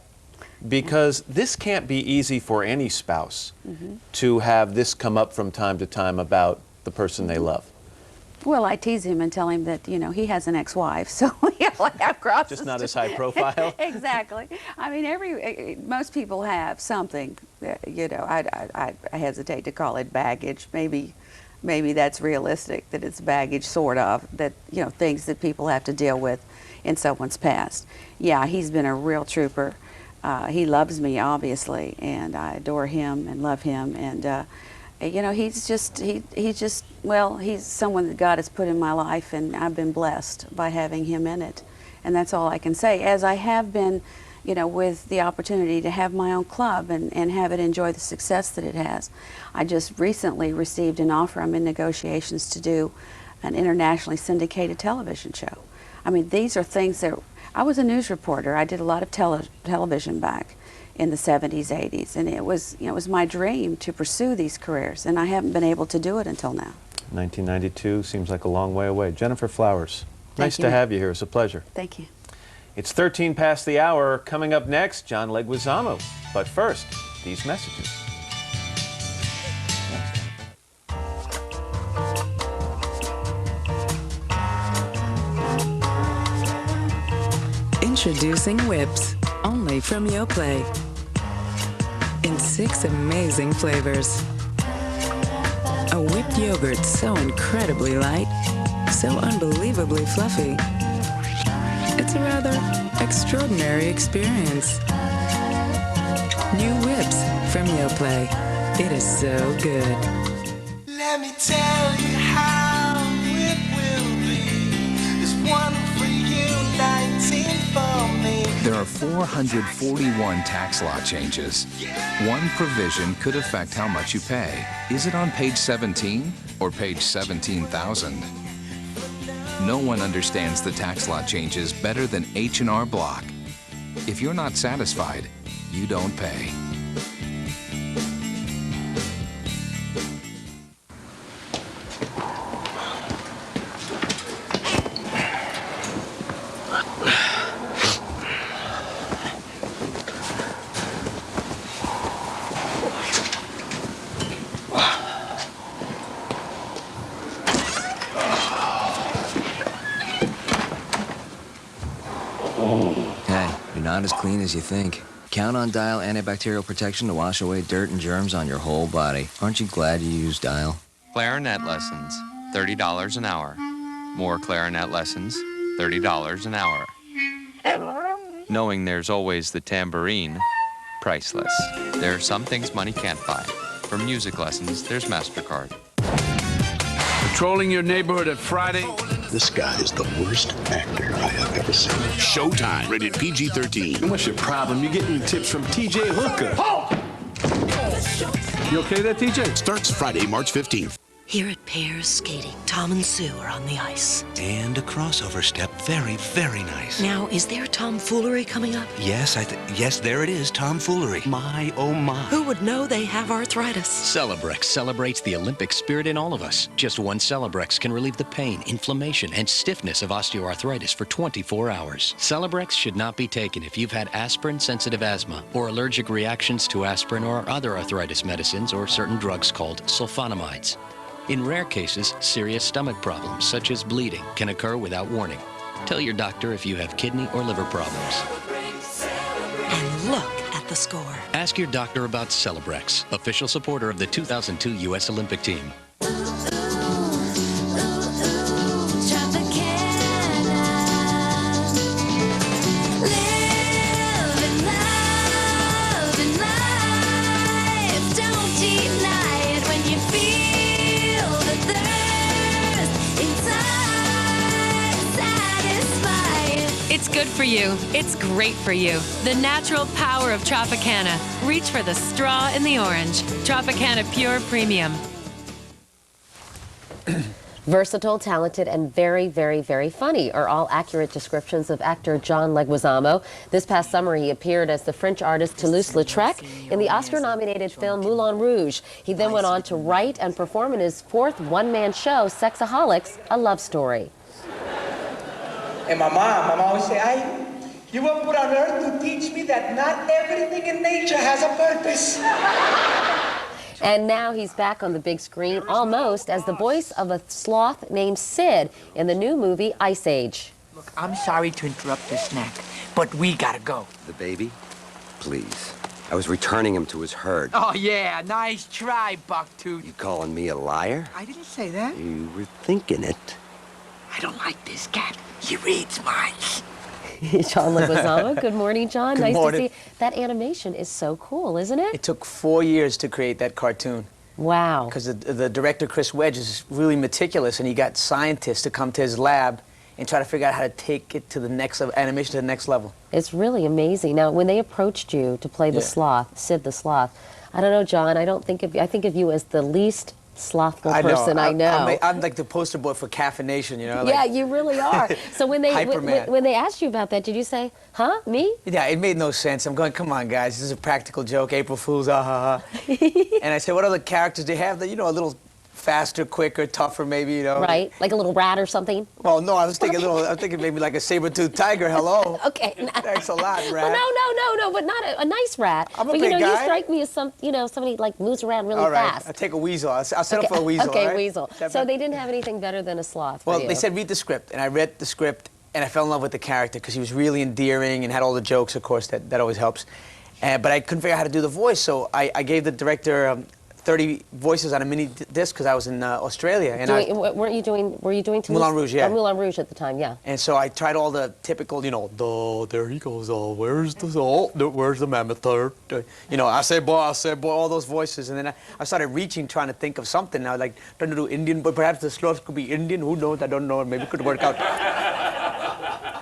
because this can't be easy for any spouse to have this come up from time to time about the person they love. Well, I tease him and tell him that, you know, he has an ex-wife, so he'll have crosses. Just not as high profile? Exactly. I mean, most people have something, you know, I hesitate to call it baggage. Maybe that's realistic, that it's baggage, sort of, that, you know, things that people have to deal with in someone's past. Yeah, he's been a real trooper. He loves me, obviously, and I adore him and love him, and you know, he's someone that God has put in my life, and I've been blessed by having him in it. And that's all I can say. As I have been, you know, with the opportunity to have my own club and have it enjoy the success that it has. I just recently received an offer. I'm in negotiations to do an internationally syndicated television show. I mean, these are things that, I was a news reporter. I did a lot of television back in the 70s, 80s, and it was, you know, it was my dream to pursue these careers, and I haven't been able to do it until now. 1992 seems like a long way away. Jennifer Flowers, nice to have you here. It's a pleasure. Thank you. It's 13 past the hour. Coming up next, John Leguizamo. But first, these messages. Introducing Whips. only from Yoplait. In 6 amazing flavors. A whipped yogurt so incredibly light, so unbelievably fluffy. It's a rather extraordinary experience. New whips from Yoplait. It is so good. Let me tell you how it will be. There's one for you, 19 for me. There are 441 tax law changes. One provision could affect how much you pay. Is it on page 17 or page 17,000? No one understands the tax law changes better than H&R Block. If you're not satisfied, you don't pay. Hey, you're not as clean as you think. Count on Dial antibacterial protection to wash away dirt and germs on your whole body. Aren't you glad you used Dial? Clarinet lessons, $30 an hour. More clarinet lessons, $30 an hour. Knowing there's always the tambourine, priceless. There are some things money can't buy. For music lessons, there's MasterCard. Patrolling your neighborhood at Friday? This guy is the worst actor I have ever seen. Showtime, rated PG-13. And what's your problem? You're getting tips from TJ Hooker. Halt! You okay there, TJ? Starts Friday, March 15th. Here at Pears Skating, Tom and Sue are on the ice. And a crossover step. Very, very nice. Now, is there tomfoolery coming up? Yes, yes, there it is. Tomfoolery. My, oh my. Who would know they have arthritis? Celebrex celebrates the Olympic spirit in all of us. Just one Celebrex can relieve the pain, inflammation, and stiffness of osteoarthritis for 24 hours. Celebrex should not be taken if you've had aspirin-sensitive asthma or allergic reactions to aspirin or other arthritis medicines or certain drugs called sulfonamides. In rare cases, serious stomach problems, such as bleeding, can occur without warning. Tell your doctor if you have kidney or liver problems. And look at the score. Ask your doctor about Celebrex, official supporter of the 2002 U.S. Olympic team. It's good for you. It's great for you. The natural power of Tropicana. Reach for the straw in the orange. Tropicana Pure Premium. Versatile, talented, and very, very, very funny are all accurate descriptions of actor John Leguizamo. This past summer, he appeared as the French artist Toulouse-Lautrec in the Oscar-nominated film Moulin Rouge. He then went on to write and perform in his fourth one-man show, Sexaholics, a love story. And my mom always say, you were put on earth to teach me that not everything in nature has a purpose. And now he's back on the big screen almost as the voice of a sloth named Sid in the new movie Ice Age. Look, I'm sorry to interrupt your snack, but we gotta go. The baby? Please. I was returning him to his herd. Oh, yeah, nice try, Bucktooth. You calling me a liar? I didn't say that. You were thinking it. I don't like this cat. He reads minds. John Leguizamo, good morning, John. Good nice morning. to see. That animation is so cool, isn't it? It took 4 years to create that cartoon. Wow. Because the director, Chris Wedge, is really meticulous, and he got scientists to come to his lab and try to figure out how to take it to the next level, animation to the next level. It's really amazing. Now, when they approached you to play the sloth, Sid the Sloth, I don't know, John, I think of you as the least slothful person I know. I'm like the poster boy for caffeination, you know? Like, yeah, you really are. So when they when they asked you about that, did you say, huh, me? Yeah, it made no sense. I'm going, come on, guys, this is a practical joke, April Fool's, ah, ha, ha. And I said, what other characters do you have that, you know, a little faster, quicker, tougher, maybe, you know? Right, like a little rat or something? Well, no, I was thinking maybe like a saber-toothed tiger, hello. Okay. Thanks a lot, rat. Well, no, but not a nice rat. I'm a but, big you know, guy. you strike me as somebody like moves around really all right, fast. I'll take a weasel. I'll set up for a weasel, Okay, all right? weasel. So they didn't have anything better than a sloth for Well, you. they said read the script, and I read the script, and I fell in love with the character because he was really endearing and had all the jokes, of course, that always helps. But I couldn't figure out how to do the voice, so I gave the director 30 voices on a mini disc because I was in Australia. And were you doing Toulouse? Moulin Rouge, yeah. Moulin Rouge at the time, yeah. And so I tried all the typical, you know, there he goes, where's the mammoth? You know, I say boy, all those voices. And then I started reaching, trying to think of something. I was like, trying to do Indian, but perhaps the sloth could be Indian. Who knows? I don't know. Maybe it could work out.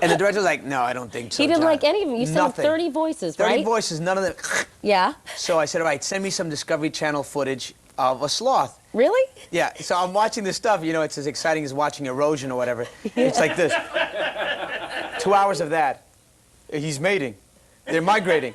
And the director was like, no, I don't think so. He didn't John. like any of them. You said 30 voices, 30 right? voices, none of them. Yeah. So I said, all right, send me some Discovery Channel footage of a sloth. Really? Yeah. So I'm watching this stuff. You know, it's as exciting as watching erosion or whatever. It's like this. 2 hours of that. He's mating. They're migrating.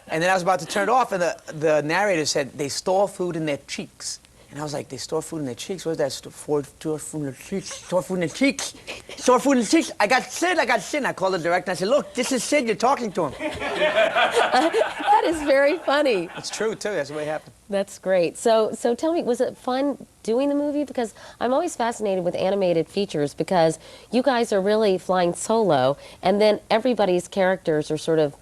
And then I was about to turn it off, and the narrator said, they store food in their cheeks. And I was like, they store food in their cheeks? What is that? Store food in their cheeks? Store food in their cheeks? Store food in their cheeks? I got Sid. I called the director and I said, look, this is Sid. You're talking to him. That is very funny. It's true, too. That's the way it happened. That's great. So tell me, was it fun doing the movie? Because I'm always fascinated with animated features because you guys are really flying solo, and then everybody's characters are sort of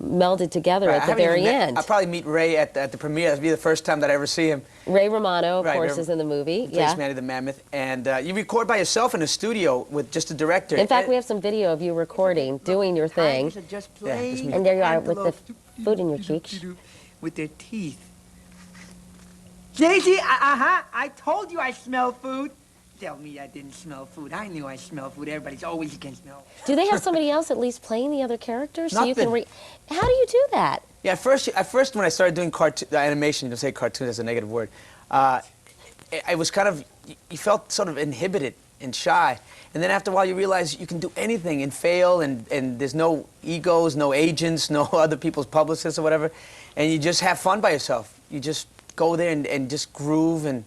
melded together at the very end. I'll probably meet Ray at the premiere. That'll be the first time that I ever see him. Ray Romano, of course, is in the movie. He plays Manny the Mammoth. And you record by yourself in a studio with just a director. In fact, we have some video of you recording, doing your thing. And there you are with the food in your cheeks. With their teeth. Daisy, I told you I smell food. Tell me I didn't smell food. I knew I smelled food. Everybody's always against me. Do they have somebody else at least playing the other characters? So you can Nothing. How do you do that? Yeah, at first when I started doing animation, you don't say cartoon, that's a negative word, it was kind of, you felt sort of inhibited and shy. And then after a while you realize you can do anything and fail, and there's no egos, no agents, no other people's publicists or whatever, and you just have fun by yourself. You just go there and just groove and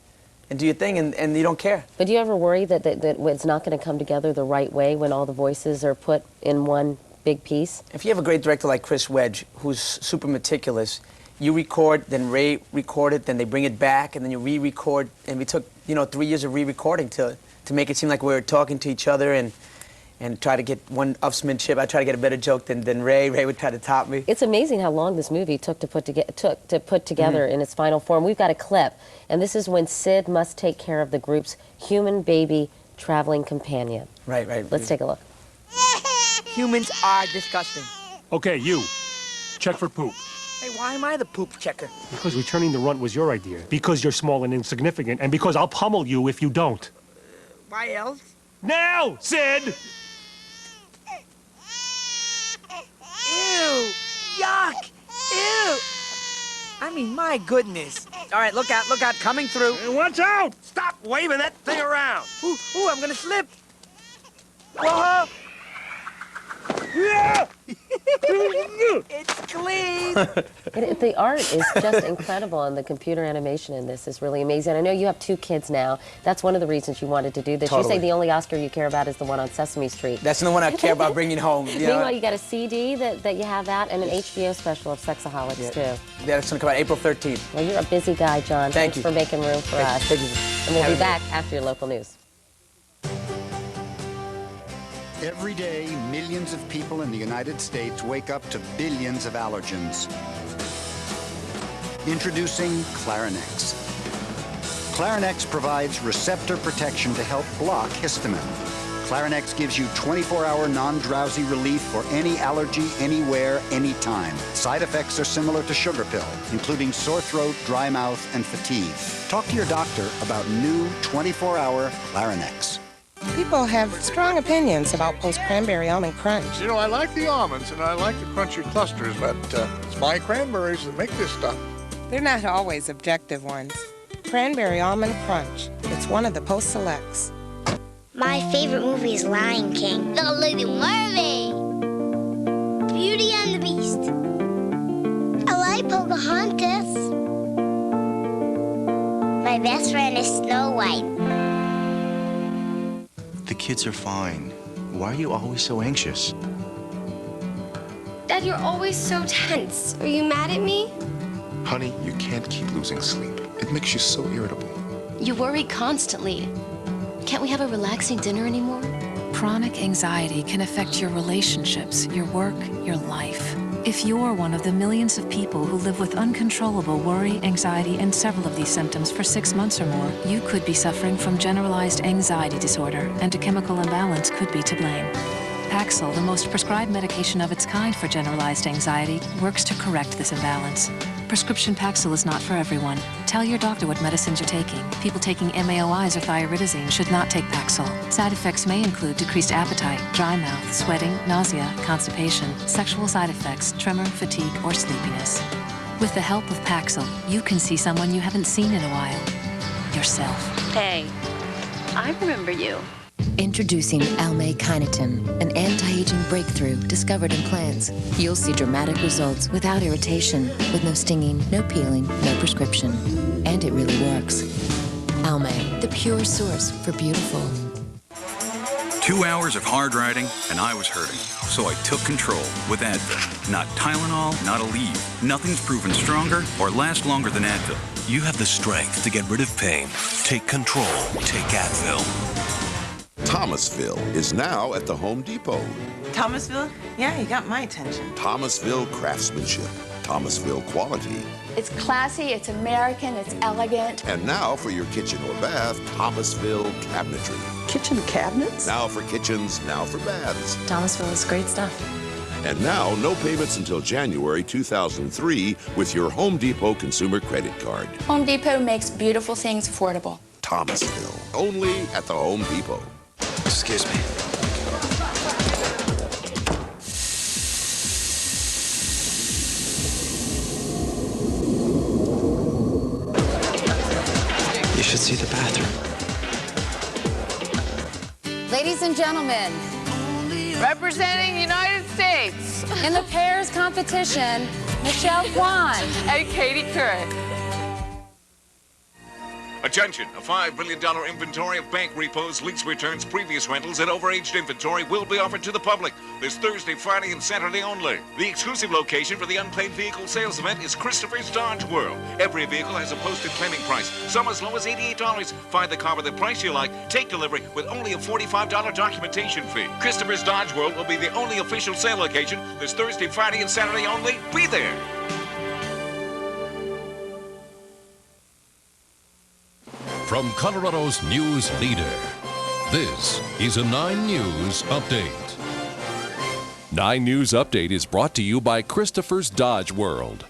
do your thing, and you don't care. But do you ever worry that it's not going to come together the right way when all the voices are put in one big piece? If you have a great director like Chris Wedge, who's super meticulous, you record, then Ray recorded, then they bring it back, and then you re-record, and we took, 3 years of re-recording to make it seem like we were talking to each other and try to get one upsmanship. I try to get a better joke than Ray. Ray would try to top me. It's amazing how long this movie took to put together in its final form. We've got a clip, and this is when Sid must take care of the group's human baby traveling companion. Right. Let's take a look. Humans are disgusting. Okay, you. Check for poop. Hey, why am I the poop checker? Because returning the runt was your idea. Because you're small and insignificant. And because I'll pummel you if you don't. Why else? Now, Sid! Ew! Yuck! Ew! I mean, my goodness. All right, look out, coming through. Hey, watch out! Stop waving that thing around! Ooh, I'm gonna slip. Whoa! It's clean! The art is just incredible, and the computer animation in this is really amazing. I know you have 2 kids now. That's one of the reasons you wanted to do this. Totally. You say the only Oscar you care about is the one on Sesame Street. That's the one I care about bringing home. Meanwhile, you got a CD that you have out, and an HBO special of Sexaholics, too. Yeah, that's going to come out April 13th. Well, you're a busy guy, John. Thank you for making room for us. Thank you. And we'll be back after your local news. Every day, millions of people in the United States wake up to billions of allergens. Introducing Clarinex. Clarinex provides receptor protection to help block histamine. Clarinex gives you 24-hour non-drowsy relief for any allergy, anywhere, anytime. Side effects are similar to sugar pill, including sore throat, dry mouth, and fatigue. Talk to your doctor about new 24-hour Clarinex. People have strong opinions about post-cranberry almond crunch. You know, I like the almonds and I like the crunchy clusters, but it's my cranberries that make this stuff. They're not always objective ones. Cranberry almond crunch. It's one of the post-selects. My favorite movie is Lion King. The Little Mermaid. Beauty and the Beast. I like Pocahontas. My best friend is Snow White. The kids are fine. Why are you always so anxious? Dad, you're always so tense. Are you mad at me? Honey, you can't keep losing sleep. It makes you so irritable. You worry constantly. Can't we have a relaxing dinner anymore? Chronic anxiety can affect your relationships, your work, your life. If you're one of the millions of people who live with uncontrollable worry, anxiety, and several of these symptoms for 6 months or more, you could be suffering from generalized anxiety disorder, and a chemical imbalance could be to blame. Paxil, the most prescribed medication of its kind for generalized anxiety, works to correct this imbalance. Prescription Paxil is not for everyone. Tell your doctor what medicines you're taking. People taking MAOIs or thiaridazine should not take Paxil. Side effects may include decreased appetite, dry mouth, sweating, nausea, constipation, sexual side effects, tremor, fatigue, or sleepiness. With the help of Paxil, you can see someone you haven't seen in a while. Yourself. Hey, I remember you. Introducing Almay-Kyneton, an anti-aging breakthrough discovered in plants. You'll see dramatic results without irritation, with no stinging, no peeling, no prescription. And it really works. Almay, the pure source for beautiful. 2 hours of hard riding, and I was hurting. So I took control with Advil. Not Tylenol, not Aleve. Nothing's proven stronger or last longer than Advil. You have the strength to get rid of pain. Take control. Take Advil. Thomasville is now at the Home Depot. Thomasville? Yeah, you got my attention. Thomasville craftsmanship, Thomasville quality. It's classy, it's American, it's elegant. And now for your kitchen or bath, Thomasville cabinetry. Kitchen cabinets? Now for kitchens, now for baths. Thomasville is great stuff. And now, no payments until January 2003 with your Home Depot consumer credit card. Home Depot makes beautiful things affordable. Thomasville, only at the Home Depot. Excuse me. You should see the bathroom. Ladies and gentlemen, representing United States in the pairs competition, Michelle Kwan and Katie Couric. Attention, a $5 billion inventory of bank repos, lease returns, previous rentals, and overaged inventory will be offered to the public this Thursday, Friday, and Saturday only. The exclusive location for the unclaimed vehicle sales event is Christopher's Dodge World. Every vehicle has a posted claiming price, some as low as $88. Find the car with the price you like, take delivery with only a $45 documentation fee. Christopher's Dodge World will be the only official sale location this Thursday, Friday, and Saturday only. Be there. From Colorado's news leader, this is a 9 News Update. 9 News Update is brought to you by Christopher's Dodge World.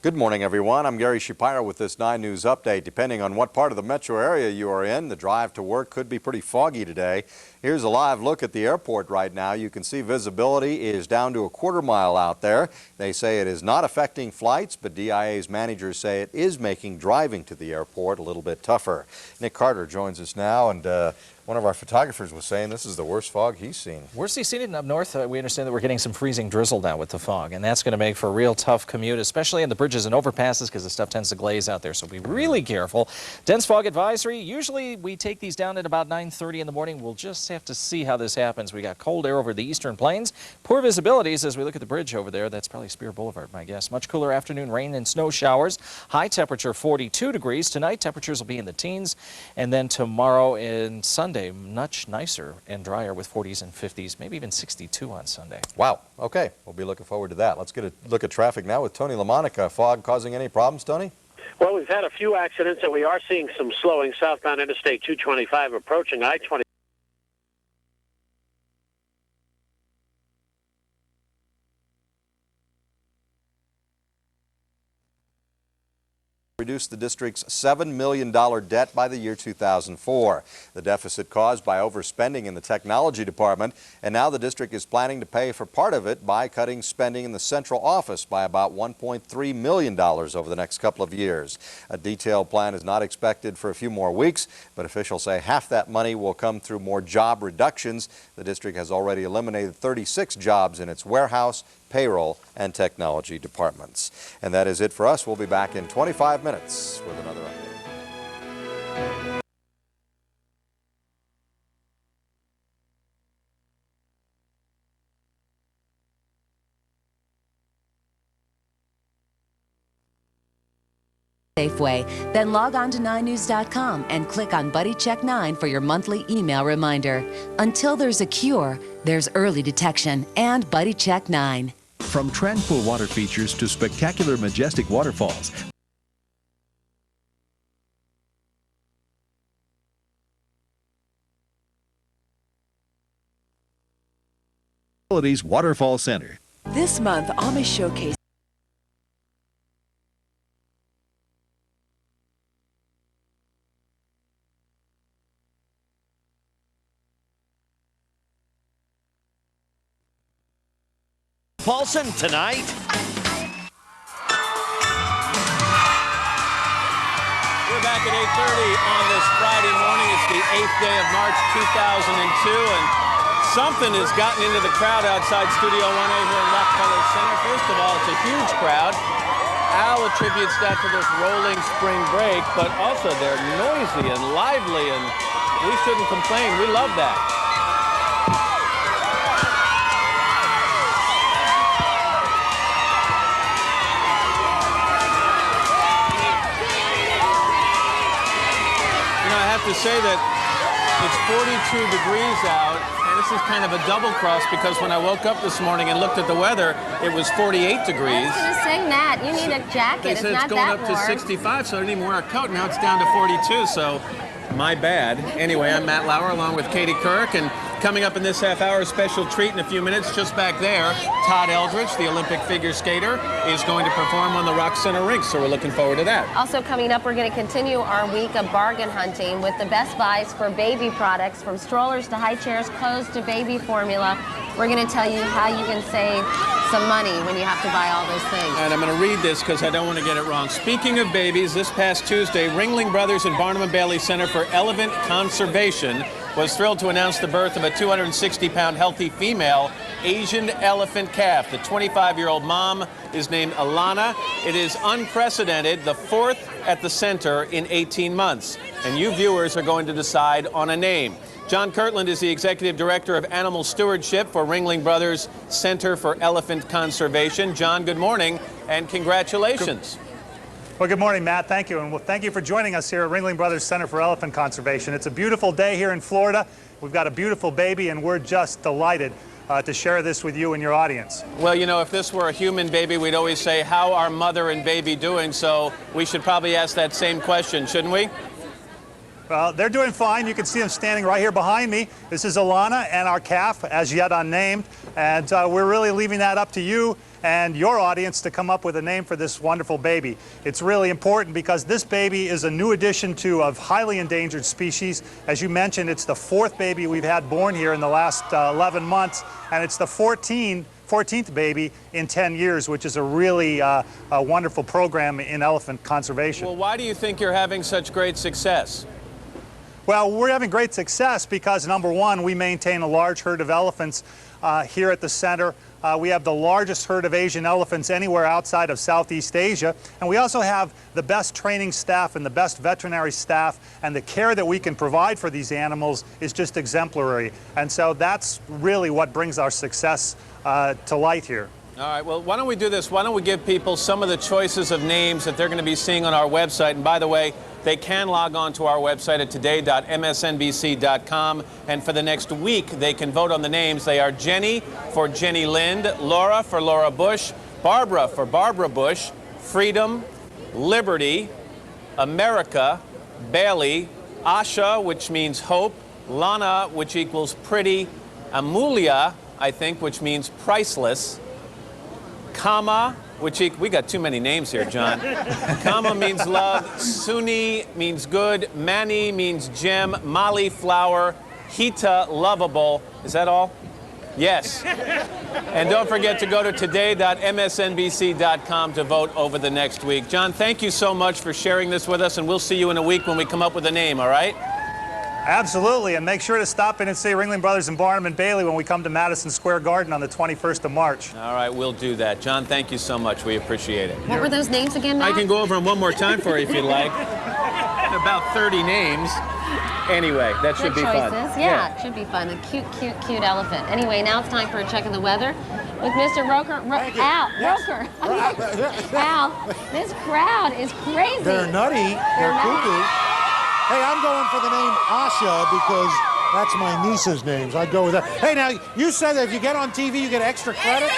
Good morning, everyone. I'm Gary Shapiro with this 9 News Update. Depending on what part of the metro area you are in, the drive to work could be pretty foggy today. Here's a live look at the airport right now. You can see visibility is down to a quarter mile out there. They say it is not affecting flights, but DIA's managers say it is making driving to the airport a little bit tougher. Nick Carter joins us now, and one of our photographers was saying this is the worst fog he's seen. Worst he's seen it up north. We understand that we're getting some freezing drizzle now with the fog, and that's going to make for a real tough commute, especially in the bridges and overpasses because the stuff tends to glaze out there, so be really careful. Dense fog advisory. Usually we take these down at about 9:30 in the morning. We'll just have to see how this happens. We got cold air over the eastern plains. Poor visibilities as we look at the bridge over there. That's probably Spear Boulevard, my guess. Much cooler afternoon rain and snow showers. High temperature 42 degrees. Tonight temperatures will be in the teens, and then tomorrow and Sunday much nicer and drier with 40s and 50s, maybe even 62 on Sunday. Wow. Okay. We'll be looking forward to that. Let's get a look at traffic now with Tony LaMonica. Fog causing any problems, Tony? Well, we've had a few accidents, and we are seeing some slowing southbound Interstate 225 approaching I-20. Reduce the district's $7 million debt by the year 2004. The deficit caused by overspending in the technology department, and now the district is planning to pay for part of it by cutting spending in the central office by about $1.3 million over the next couple of years. A detailed plan is not expected for a few more weeks, but officials say half that money will come through more job reductions. The district has already eliminated 36 jobs in its warehouse, payroll, and technology departments. And that is it for us. We'll be back in 25 minutes with another update. Safeway. Then log on to 9news.com and click on Buddy Check 9 for your monthly email reminder. Until there's a cure, there's early detection and Buddy Check 9. From tranquil water features to spectacular, majestic waterfalls, Waterfall Center. This month, Amish Showcase. Paulson tonight. We're back at 8:30 on this Friday morning. It's the 8th day of March 2002, and something has gotten into the crowd outside Studio 1A here in Rockefeller Center. First of all, it's a huge crowd. Al attributes that to this rolling spring break, but also they're noisy and lively, and we shouldn't complain. We love that. I have to say that it's 42 degrees out, and this is kind of a double cross because when I woke up this morning and looked at the weather, it was 48 degrees. I was going to say, Matt, you need a jacket. They said it's it's going up to 65, so I didn't even wear a coat. Now it's down to 42, so my bad. Anyway, I'm Matt Lauer along with Katie Couric, and coming up in this half hour, a special treat in a few minutes. Just back there, Todd Eldridge, the Olympic figure skater, is going to perform on the Rock Center rink, so we're looking forward to that. Also coming up, we're going to continue our week of bargain hunting with the best buys for baby products, from strollers to high chairs, clothes to baby formula. We're going to tell you how you can save some money when you have to buy all those things. And I'm going to read this because I don't want to get it wrong. Speaking of babies, this past Tuesday, Ringling Brothers and Barnum & Bailey Center for Elephant Conservation was thrilled to announce the birth of a 260-pound healthy female Asian elephant calf. The 25-year-old mom is named Alana. It is unprecedented, the fourth at the center in 18 months. And you viewers are going to decide on a name. John Kirtland is the executive director of animal stewardship for Ringling Brothers Center for Elephant Conservation. John, good morning and congratulations. Well, good morning, Matt. Thank you. And thank you for joining us here at Ringling Brothers Center for Elephant Conservation. It's a beautiful day here in Florida. We've got a beautiful baby, and we're just delighted to share this with you and your audience. Well, you know, if this were a human baby, we'd always say, how are mother and baby doing? So we should probably ask that same question, shouldn't we? Well, they're doing fine. You can see them standing right here behind me. This is Alana and our calf, as yet unnamed. And we're really leaving that up to you and your audience to come up with a name for this wonderful baby. It's really important because this baby is a new addition to a highly endangered species. As you mentioned, it's the fourth baby we've had born here in the last 11 months, and it's the 14th baby in 10 years, which is a really a wonderful program in elephant conservation. Well, why do you think you're having such great success? Well, we're having great success because, number one, we maintain a large herd of elephants here at the center. We have the largest herd of Asian elephants anywhere outside of Southeast Asia. And we also have the best training staff and the best veterinary staff, and the care that we can provide for these animals is just exemplary. And so that's really what brings our success to light here. All right, well, why don't we do this? Why don't we give people some of the choices of names that they're going to be seeing on our website? And by the way, they can log on to our website at today.msnbc.com. And for the next week, they can vote on the names. They are Jenny for Jenny Lind, Laura for Laura Bush, Barbara for Barbara Bush, Freedom, Liberty, America, Bailey, Asha, which means hope, Lana, which equals pretty, Amulia, I think, which means priceless, Kama, which we got too many names here, John. Kama means love, Suni means good, Mani means gem, Mali flower, Hita lovable. Is that all? Yes. And don't forget to go to today.msnbc.com to vote over the next week. John, thank you so much for sharing this with us, and we'll see you in a week when we come up with a name, all right? Absolutely, and make sure to stop in and see Ringling Brothers and Barnum & Bailey when we come to Madison Square Garden on the 21st of March. All right, we'll do that. John, thank you so much. We appreciate it. What were those names again, Matt? I can go over them one more time for you if you'd like. About 30 names. Anyway, that should be fun. Yeah, it should be fun. A cute, cute, cute elephant. Anyway, now it's time for a check of the weather. with Mr. Roker. Al, Roker. Al, this crowd is crazy. They're nutty. They're cuckoo. Hey, I'm going for the name Asha because that's my niece's name. So I'd go with that. Hey, now, you said that if you get on TV, you get extra credit?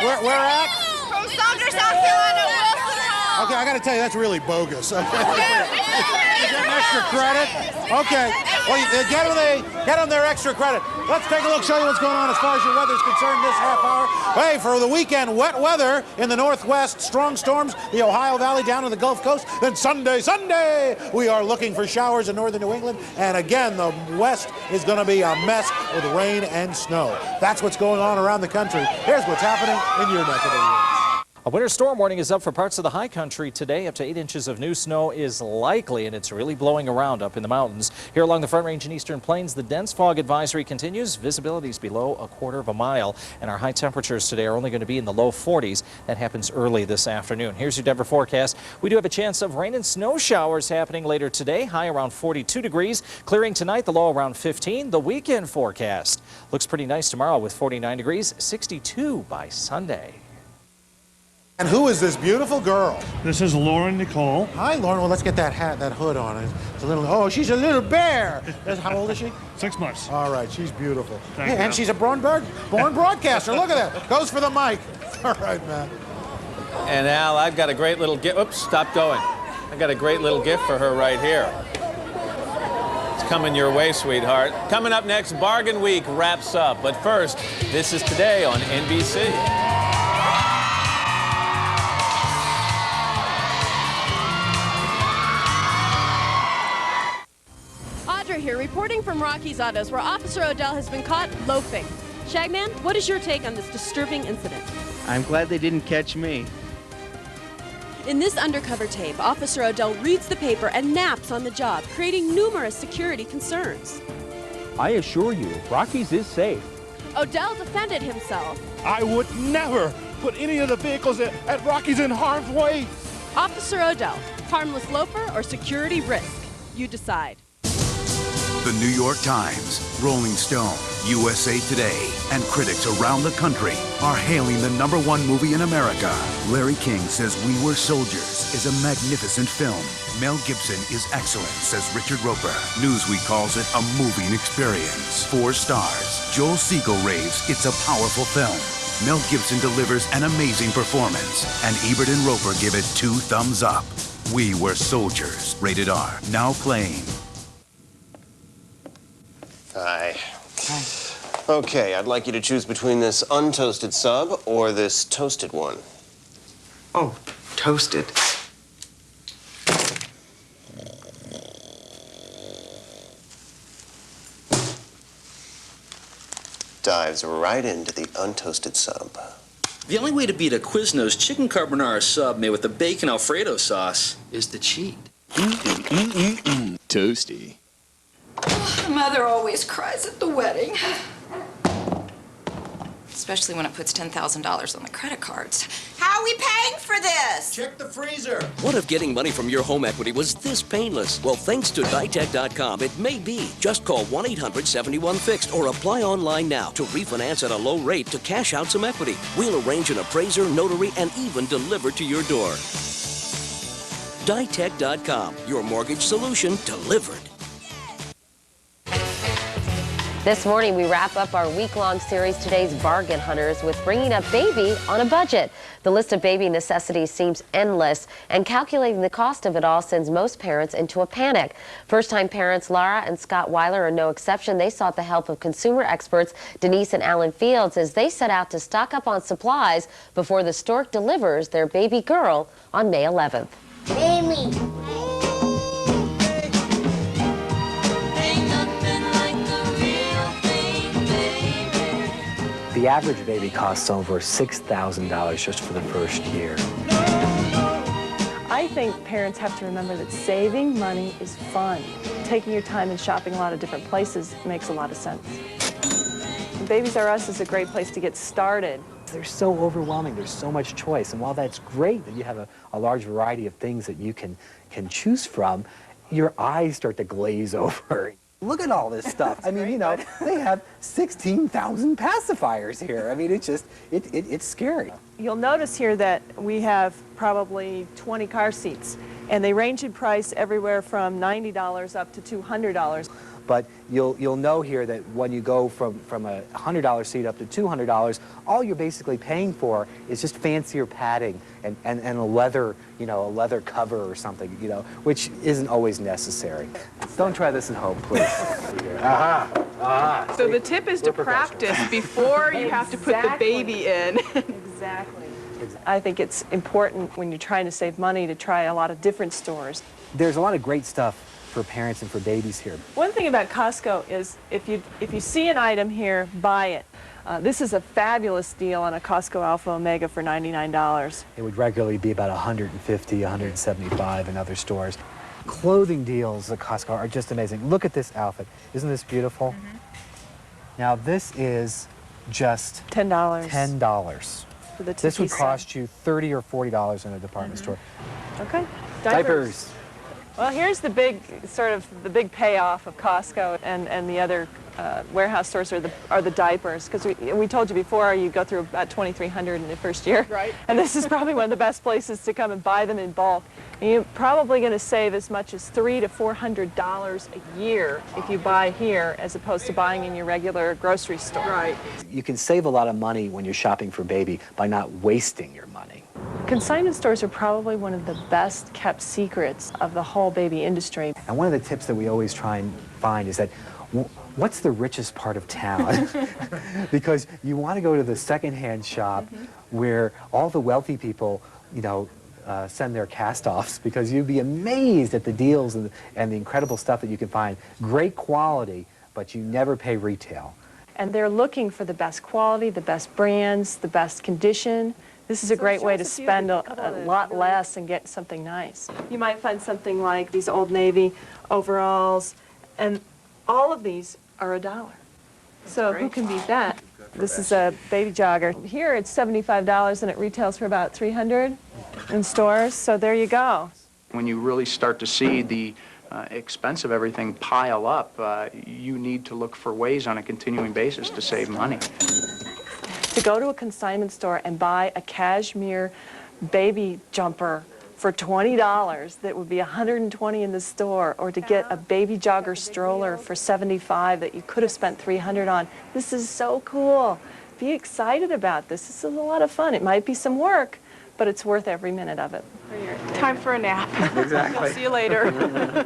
Where at? From Sumter, South Carolina, Wilson Hall. Okay, I got to tell you, that's really bogus. Okay. You get extra credit? Okay. Well, get them their extra credit. Let's take a look, show you what's going on as far as your weather's concerned this half hour. Hey, for the weekend, wet weather in the northwest, strong storms, the Ohio Valley down to the Gulf Coast. Then Sunday, we are looking for showers in northern New England. And again, the west is going to be a mess with rain and snow. That's what's going on around the country. Here's what's happening in your neck of the woods. A winter storm warning is up for parts of the high country today. Up to 8 inches of new snow is likely, and it's really blowing around up in the mountains. Here along the Front Range and Eastern Plains, the dense fog advisory continues. Visibility is below a quarter of a mile, and our high temperatures today are only going to be in the low 40s. That happens early this afternoon. Here's your Denver forecast. We do have a chance of rain and snow showers happening later today. High around 42 degrees. Clearing tonight, the low around 15. The weekend forecast looks pretty nice tomorrow with 49 degrees, 62 by Sunday. And who is this beautiful girl? This is Lauren Nicole. Hi, Lauren. Well, let's get that hat, that hood on. It's a little. Oh, she's a little bear. How old is she? 6 months. All right, she's beautiful. Thank you. And she's a born broadcaster. Look at that. Goes for the mic. All right, man. And Al, I've got a great little gift. Oops, stop going. I've got a great little gift for her right here. It's coming your way, sweetheart. Coming up next, Bargain Week wraps up. But first, this is Today on NBC. Here, reporting from Rocky's Autos, where Officer Odell has been caught loafing. Shagman, what is your take on this disturbing incident? I'm glad they didn't catch me. In this undercover tape, Officer Odell reads the paper and naps on the job, creating numerous security concerns. I assure you, Rocky's is safe. Odell defended himself. I would never put any of the vehicles at Rocky's in harm's way. Officer Odell, harmless loafer or security risk? You decide. The New York Times, Rolling Stone, USA Today, and critics around the country are hailing the #1 movie in America. Larry King says We Were Soldiers is a magnificent film. Mel Gibson is excellent, says Richard Roper. Newsweek calls it a moving experience. 4 stars. Joel Siegel raves it's a powerful film. Mel Gibson delivers an amazing performance, and Ebert and Roper give it 2 thumbs up. We Were Soldiers, rated R, now playing. Hi. Okay, I'd like you to choose between this untoasted sub or this toasted one. Oh, toasted. Dives right into the untoasted sub. The only way to beat a Quiznos chicken carbonara sub made with the bacon Alfredo sauce is to cheat. Toasty. Mother always cries at the wedding. Especially when it puts $10,000 on the credit cards. How are we paying for this? Check the freezer. What if getting money from your home equity was this painless? Well, thanks to Ditech.com, it may be. Just call 1-800-71-FIXED or apply online now to refinance at a low rate to cash out some equity. We'll arrange an appraiser, notary, and even deliver to your door. Ditech.com, your mortgage solution delivered. This morning, we wrap up our week-long series, Today's Bargain Hunters, with bringing up baby on a budget. The list of baby necessities seems endless, and calculating the cost of it all sends most parents into a panic. First-time parents Lara and Scott Weiler are no exception. They sought the help of consumer experts Denise and Alan Fields as they set out to stock up on supplies before the stork delivers their baby girl on May 11th. Baby. The average baby costs over $6,000 just for the first year. I think parents have to remember that saving money is fun. Taking your time and shopping a lot of different places makes a lot of sense. Babies R Us is a great place to get started. They're so overwhelming. There's so much choice. And while that's great that you have a large variety of things that you can choose from, your eyes start to glaze over. Look at all this stuff. I mean, you know, they have 16,000 pacifiers here. I mean, it's just, it's scary. You'll notice here that we have probably 20 car seats, and they range in price everywhere from $90 up to $200. But you'll know here that when you go from a $100 seat up to $200, all you're basically paying for is just fancier padding and a leather, you know, a leather cover or something, you know, which isn't always necessary. Don't try this at home, please. So the tip is to practice before you have to put the baby in. Exactly. I think it's important when you're trying to save money to try a lot of different stores. There's a lot of great stuff for parents and for babies here. One thing about Costco is if you see an item here, buy it. This is a fabulous deal on a Costco Alpha Omega for $99. It would regularly be about $150, $175 in other stores. Clothing deals at Costco are just amazing. Look at this outfit. Isn't this beautiful? Now this is just $10. $10. For the This would two-piece cost you $30 or $40 in a department store. Okay. Diapers. Well, here's the big, sort of the big payoff of Costco and the other warehouse stores are the diapers, because we told you before you go through about 2,300 in the first year. Right. And this is probably one of the best places to come and buy them in bulk. And you're probably going to save as much as $300 to $400 a year if you buy here as opposed to buying in your regular grocery store. Right. You can save a lot of money when you're shopping for baby by not wasting your money. Consignment stores are probably one of the best kept secrets of the whole baby industry. And one of the tips that we always try and find is that what's the richest part of town? Because you want to go to the secondhand shop where all the wealthy people, you know, send their cast-offs, because you'd be amazed at the deals and the incredible stuff that you can find. Great quality, but you never pay retail. And they're looking for the best quality, the best brands, the best condition. This is a great way to spend a lot less and get something nice. You might find something like these Old Navy overalls, and all of these are $1. So who can beat that? This is a baby jogger. Here it's $75 and it retails for about $300 in stores, so there you go. When you really start to see the expense of everything pile up, you need to look for ways on a continuing basis to save money. To go to a consignment store and buy a cashmere baby jumper for $20 that would be $120 in the store, or to get a baby jogger stroller for $75 that you could have spent $300 on. This is so cool. Be excited about this. This is a lot of fun. It might be some work, but it's worth every minute of it. Time for a nap. Exactly. See you later.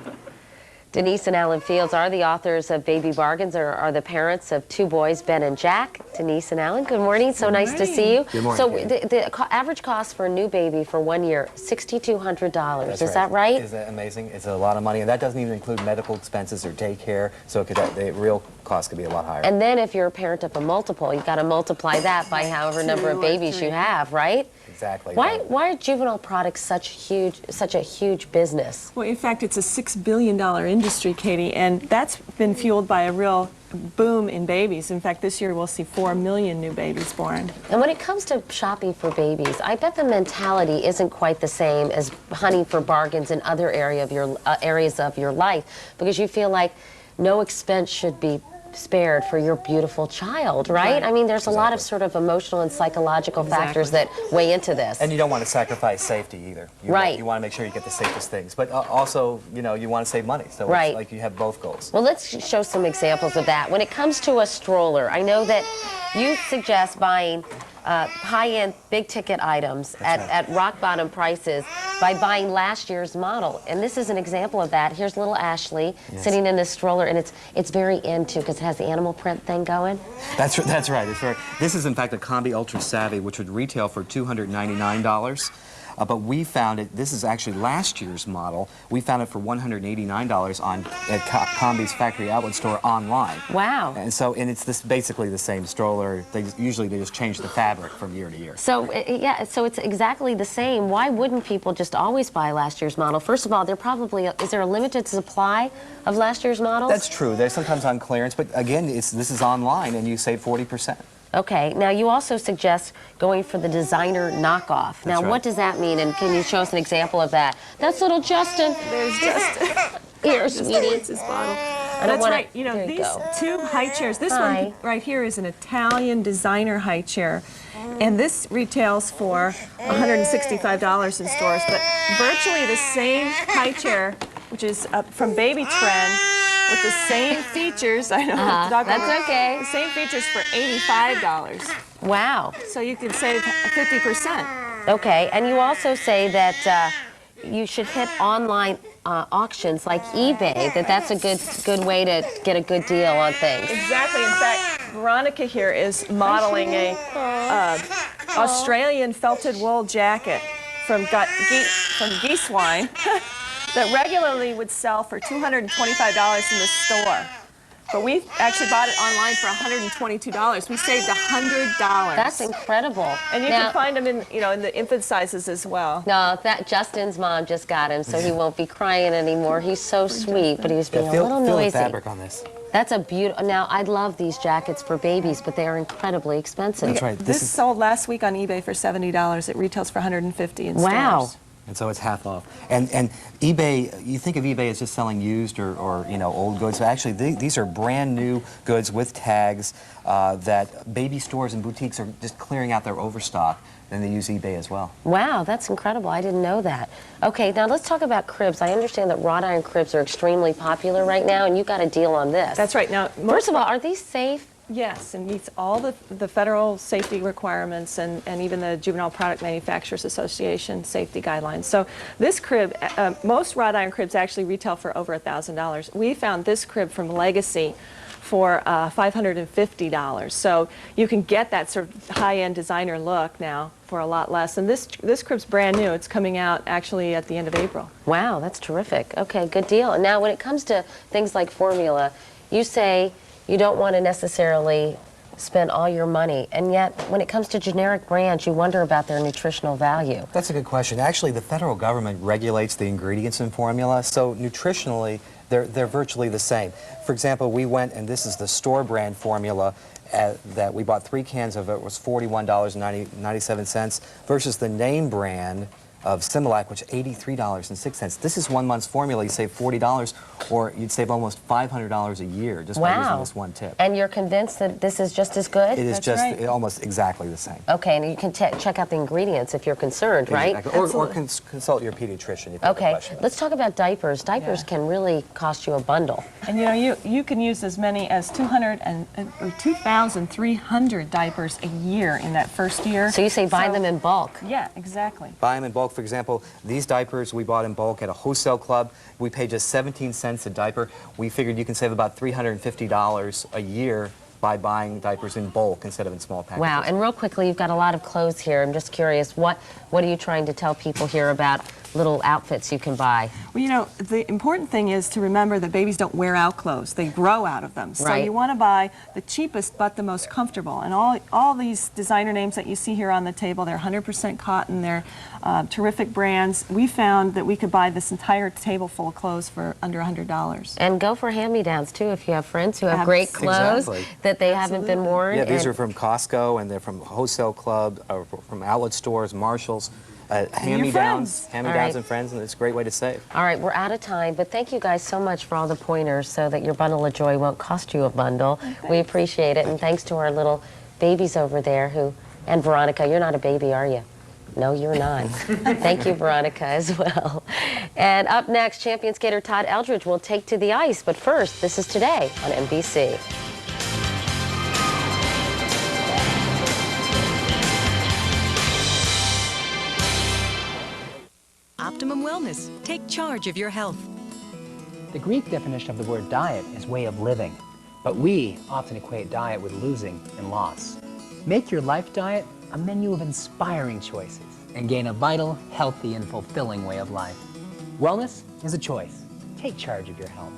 Denise and Alan Fields are the authors of Baby Bargains, or are the parents of two boys, Ben and Jack. Denise and Alan, good morning. So nice to see you. Good morning. So the average cost for a new baby for 1 year, $6,200. That's Is that right? Is that amazing? It's a lot of money, and that doesn't even include medical expenses or daycare, so the real cost could be a lot higher. And then if you're a parent of a multiple, you've got to multiply that by however number of babies you have, right? Exactly. Why are juvenile products such a huge business? Well, in fact, it's a $6 billion industry, Katie, and that's been fueled by a real boom in babies. In fact, this year we'll see 4 million new babies born. And when it comes to shopping for babies, I bet the mentality isn't quite the same as hunting for bargains in other areas of your life, because you feel like no expense should be spared for your beautiful child, right? I mean, there's a lot of sort of emotional and psychological factors that weigh into this. And you don't want to sacrifice safety either. You want to make sure you get the safest things, but also, you know, you want to save money. So it's like you have both goals. Well, let's show some examples of that. When it comes to a stroller, I know that you suggest buying high-end, big-ticket items at rock-bottom prices by buying last year's model. And this is an example of that. Here's little Ashley sitting in this stroller, and it's very in, too, because it has the animal print thing going. That's right. This is, in fact, a Combi Ultra Savvy, which would retail for $299. But we found it, this is actually last year's model, we found it for $189 at Combi's factory outlet store online. Wow. And it's basically the same stroller. Usually they just change the fabric from year to year. So, so it's exactly the same. Why wouldn't people just always buy last year's model? First of all, is there a limited supply of last year's models? That's true. They're sometimes on clearance, but again, this is online and you save 40%. Okay, now you also suggest going for the designer knockoff. Now, what does that mean, and can you show us an example of that? That's little Justin. There's Justin. Here, sweetie. His bottle. I don't That's wanna, right. You know, there these go. two high chairs, this Hi. one right here is an Italian designer high chair. And this retails for $165 in stores, but virtually the same high chair, which is from Baby Trend, with the same features. I know. That's okay. The same features for $85. Wow. So you can save 50%. Okay, and you also say that you should hit online auctions like eBay, that's a good way to get a good deal on things. Exactly. In fact, Veronica here is modeling a Australian felted wool jacket from Geesewine that regularly would sell for $225 in the store. But we actually bought it online for $122. We saved $100. That's incredible. And you can find them in, in the infant sizes as well. No, Justin's mom just got him, so he won't be crying anymore. He's so sweet, but he was being a little noisy. Feel the fabric on this. That's a beautiful. Now, I love these jackets for babies, but they are incredibly expensive. That's right. This sold last week on eBay for $70. It retails for $150 in Wow. stores. And so it's half off. And eBay, you think of eBay as just selling used or old goods. But actually, these are brand new goods with tags that baby stores and boutiques are just clearing out their overstock. Then they use eBay as well. Wow, that's incredible. I didn't know that. Okay, now let's talk about cribs. I understand that wrought iron cribs are extremely popular right now, and you got a deal on this. That's right. Now, first of all, are these safe? Yes, and meets all the federal safety requirements and even the Juvenile Product Manufacturers Association safety guidelines. So this crib, most wrought iron cribs actually retail for over $1,000. We found this crib from Legacy for $550. So you can get that sort of high-end designer look now for a lot less. And this crib's brand new. It's coming out actually at the end of April. Wow, that's terrific. Okay, good deal. And now when it comes to things like formula, you say you don't want to necessarily spend all your money, and yet when it comes to generic brands, you wonder about their nutritional value. That's a good question. Actually, the federal government regulates the ingredients in formula, so nutritionally, they're virtually the same. For example, we went, and this is the store brand formula that we bought 3 cans of. It was $41.97 versus the name brand of Similac, which is $83.06. This is 1 month's formula. You save $40, or you'd save almost $500 a year just by using this one tip. And you're convinced that this is just as good? It is almost exactly the same. Okay, and you can check out the ingredients if you're concerned, right? Exactly. Or consult your pediatrician if you have a question. Let's talk about diapers. Diapers can really cost you a bundle. And you can use as many as 2,300 diapers a year in that first year. So you say buy them in bulk. Yeah, exactly. Buy them in bulk. For example, these diapers we bought in bulk at a wholesale club. We paid just 17 cents a diaper. We figured you can save about $350 a year by buying diapers in bulk instead of in small packages. Wow, and real quickly, you've got a lot of clothes here. I'm just curious, what are you trying to tell people here about little outfits you can buy? Well, the important thing is to remember that babies don't wear out clothes. They grow out of them. So you want to buy the cheapest but the most comfortable. And all these designer names that you see here on the table, they're 100% cotton. They're terrific brands. We found that we could buy this entire table full of clothes for under $100. And go for hand-me-downs, too, if you have friends who have great clothes that they haven't been worn. Yeah, these are from Costco, and they're from wholesale club, or from outlet stores, Marshalls. Hand-me-downs and friends, and it's a great way to save. All right, we're out of time, but thank you guys so much for all the pointers so that your bundle of joy won't cost you a bundle. We appreciate it, and thanks to our little babies over there and Veronica, you're not a baby, are you? No, you're not. Thank you, Veronica, as well. And up next, champion skater Todd Eldridge will take to the ice, but first, this is Today on NBC. Optimum Wellness. Take charge of your health. The Greek definition of the word diet is way of living, but we often equate diet with losing and loss. Make your life diet a menu of inspiring choices and gain a vital, healthy, and fulfilling way of life. Wellness is a choice. Take charge of your health.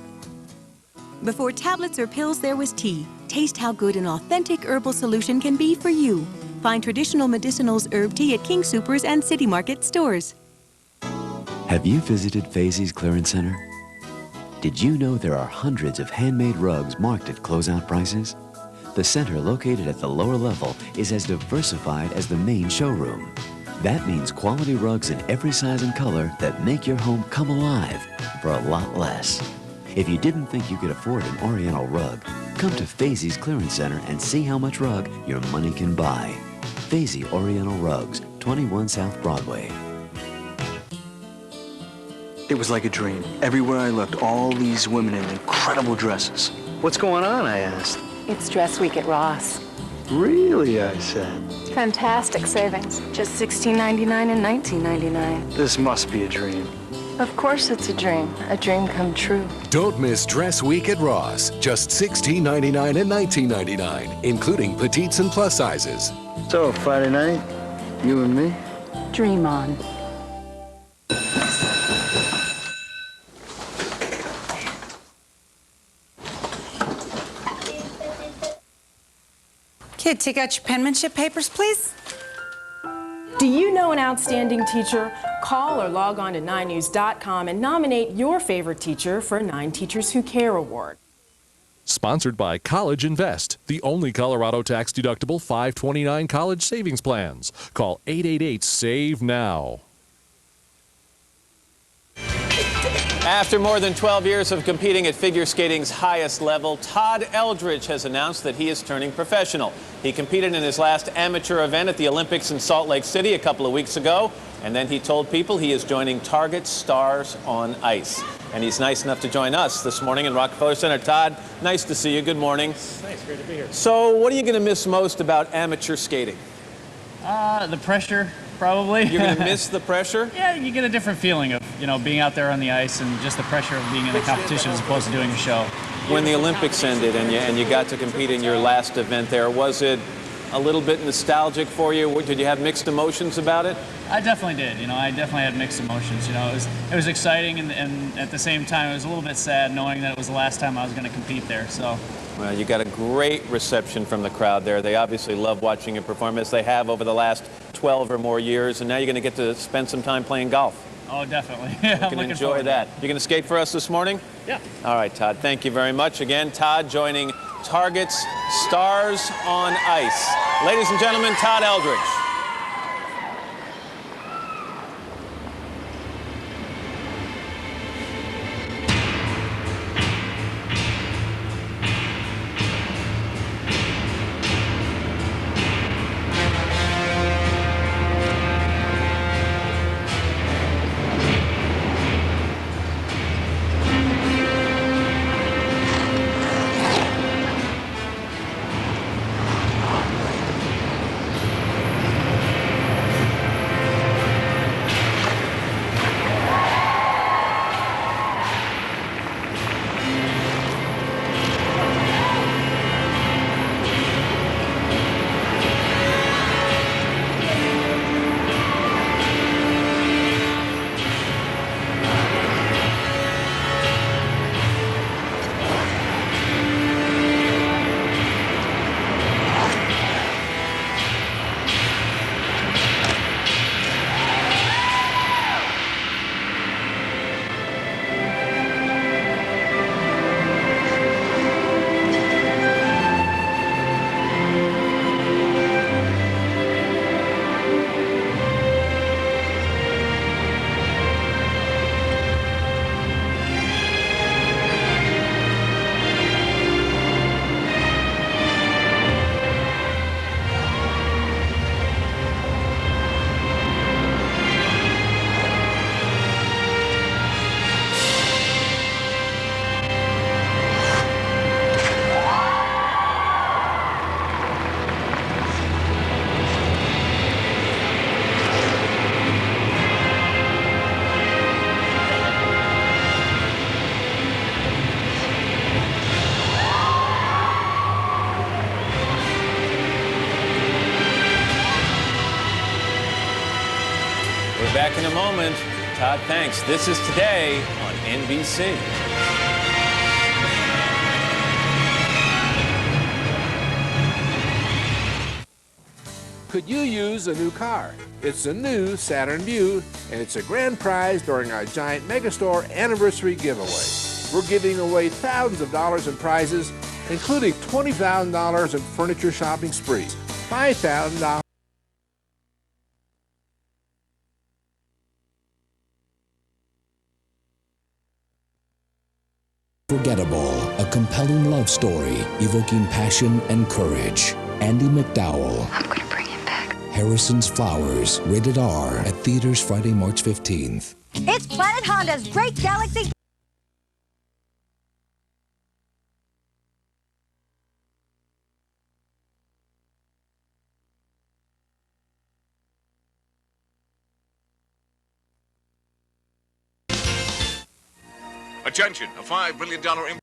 Before tablets or pills, there was tea. Taste how good an authentic herbal solution can be for you. Find traditional medicinals herb tea at King Soopers and City Market stores. Have you visited Fazie's Clearance Center? Did you know there are hundreds of handmade rugs marked at closeout prices? The center, located at the lower level, is as diversified as the main showroom. That means quality rugs in every size and color that make your home come alive for a lot less. If you didn't think you could afford an Oriental rug, come to Fazy's Clearance Center and see how much rug your money can buy. Fazy Oriental Rugs, 21 South Broadway. It was like a dream. Everywhere I looked, all these women in incredible dresses. What's going on, I asked. It's Dress Week at Ross. Really, I said. Fantastic savings. Just $16.99 and $19.99. This must be a dream. Of course it's a dream come true. Don't miss Dress Week at Ross. Just $16.99 and $19.99, including petites and plus sizes. So, Friday night, you and me? Dream on. Kid, take out your penmanship papers, please. Do you know an outstanding teacher? Call or log on to 9news.com and nominate your favorite teacher for 9 Teachers Who Care Award. Sponsored by College Invest, the only Colorado tax-deductible 529 college savings plans. Call 888-SAVE-NOW. After more than 12 years of competing at figure skating's highest level, Todd Eldridge has announced that he is turning professional. He competed in his last amateur event at the Olympics in Salt Lake City a couple of weeks ago, and then he told people he is joining Target Stars on Ice. And he's nice enough to join us this morning in Rockefeller Center. Todd, nice to see you. Good morning. Thanks, great to be here. So what are you going to miss most about amateur skating? The pressure, probably. You're going to miss the pressure? Yeah, you get a different feeling of, being out there on the ice and just the pressure of being in a competition as opposed to doing a show. When the Olympics ended and you got to compete in your last event there, was it a little bit nostalgic for you? Did you have mixed emotions about it? I definitely did. I definitely had mixed emotions. It was exciting and at the same time it was a little bit sad knowing that it was the last time I was going to compete there. So. Well, you got a great reception from the crowd there. They obviously love watching you perform, as they have over the last 12 or more years, and now you're going to get to spend some time playing golf. Oh, definitely. You can enjoy that. You're going to skate for us this morning? Yeah. All right, Todd. Thank you very much. Again, Todd joining Target's Stars on Ice. Ladies and gentlemen, Todd Eldridge. Back in a moment. Todd, thanks. This is Today on NBC. Could you use a new car? It's a new Saturn Vue, and it's a grand prize during our giant Megastore anniversary giveaway. We're giving away thousands of dollars in prizes, including $20,000 in furniture shopping sprees, $5,000 Unforgettable, a compelling love story evoking passion and courage. Andy McDowell. I'm going to bring him back. Harrison's Flowers, rated R, at theaters Friday, March 15th. It's Planet Honda's Great Galaxy. Attention, a $5 billion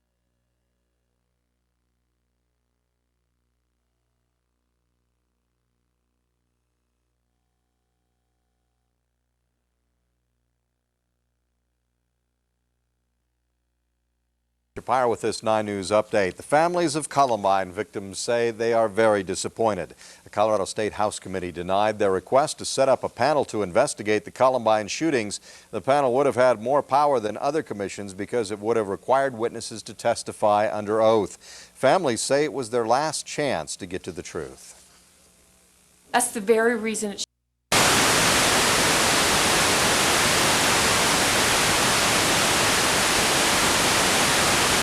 Shapiro with this 9 News update. The families of Columbine victims say they are very disappointed. The Colorado State House Committee denied their request to set up a panel to investigate the Columbine shootings. The panel would have had more power than other commissions because it would have required witnesses to testify under oath. Families say it was their last chance to get to the truth. That's the very reason it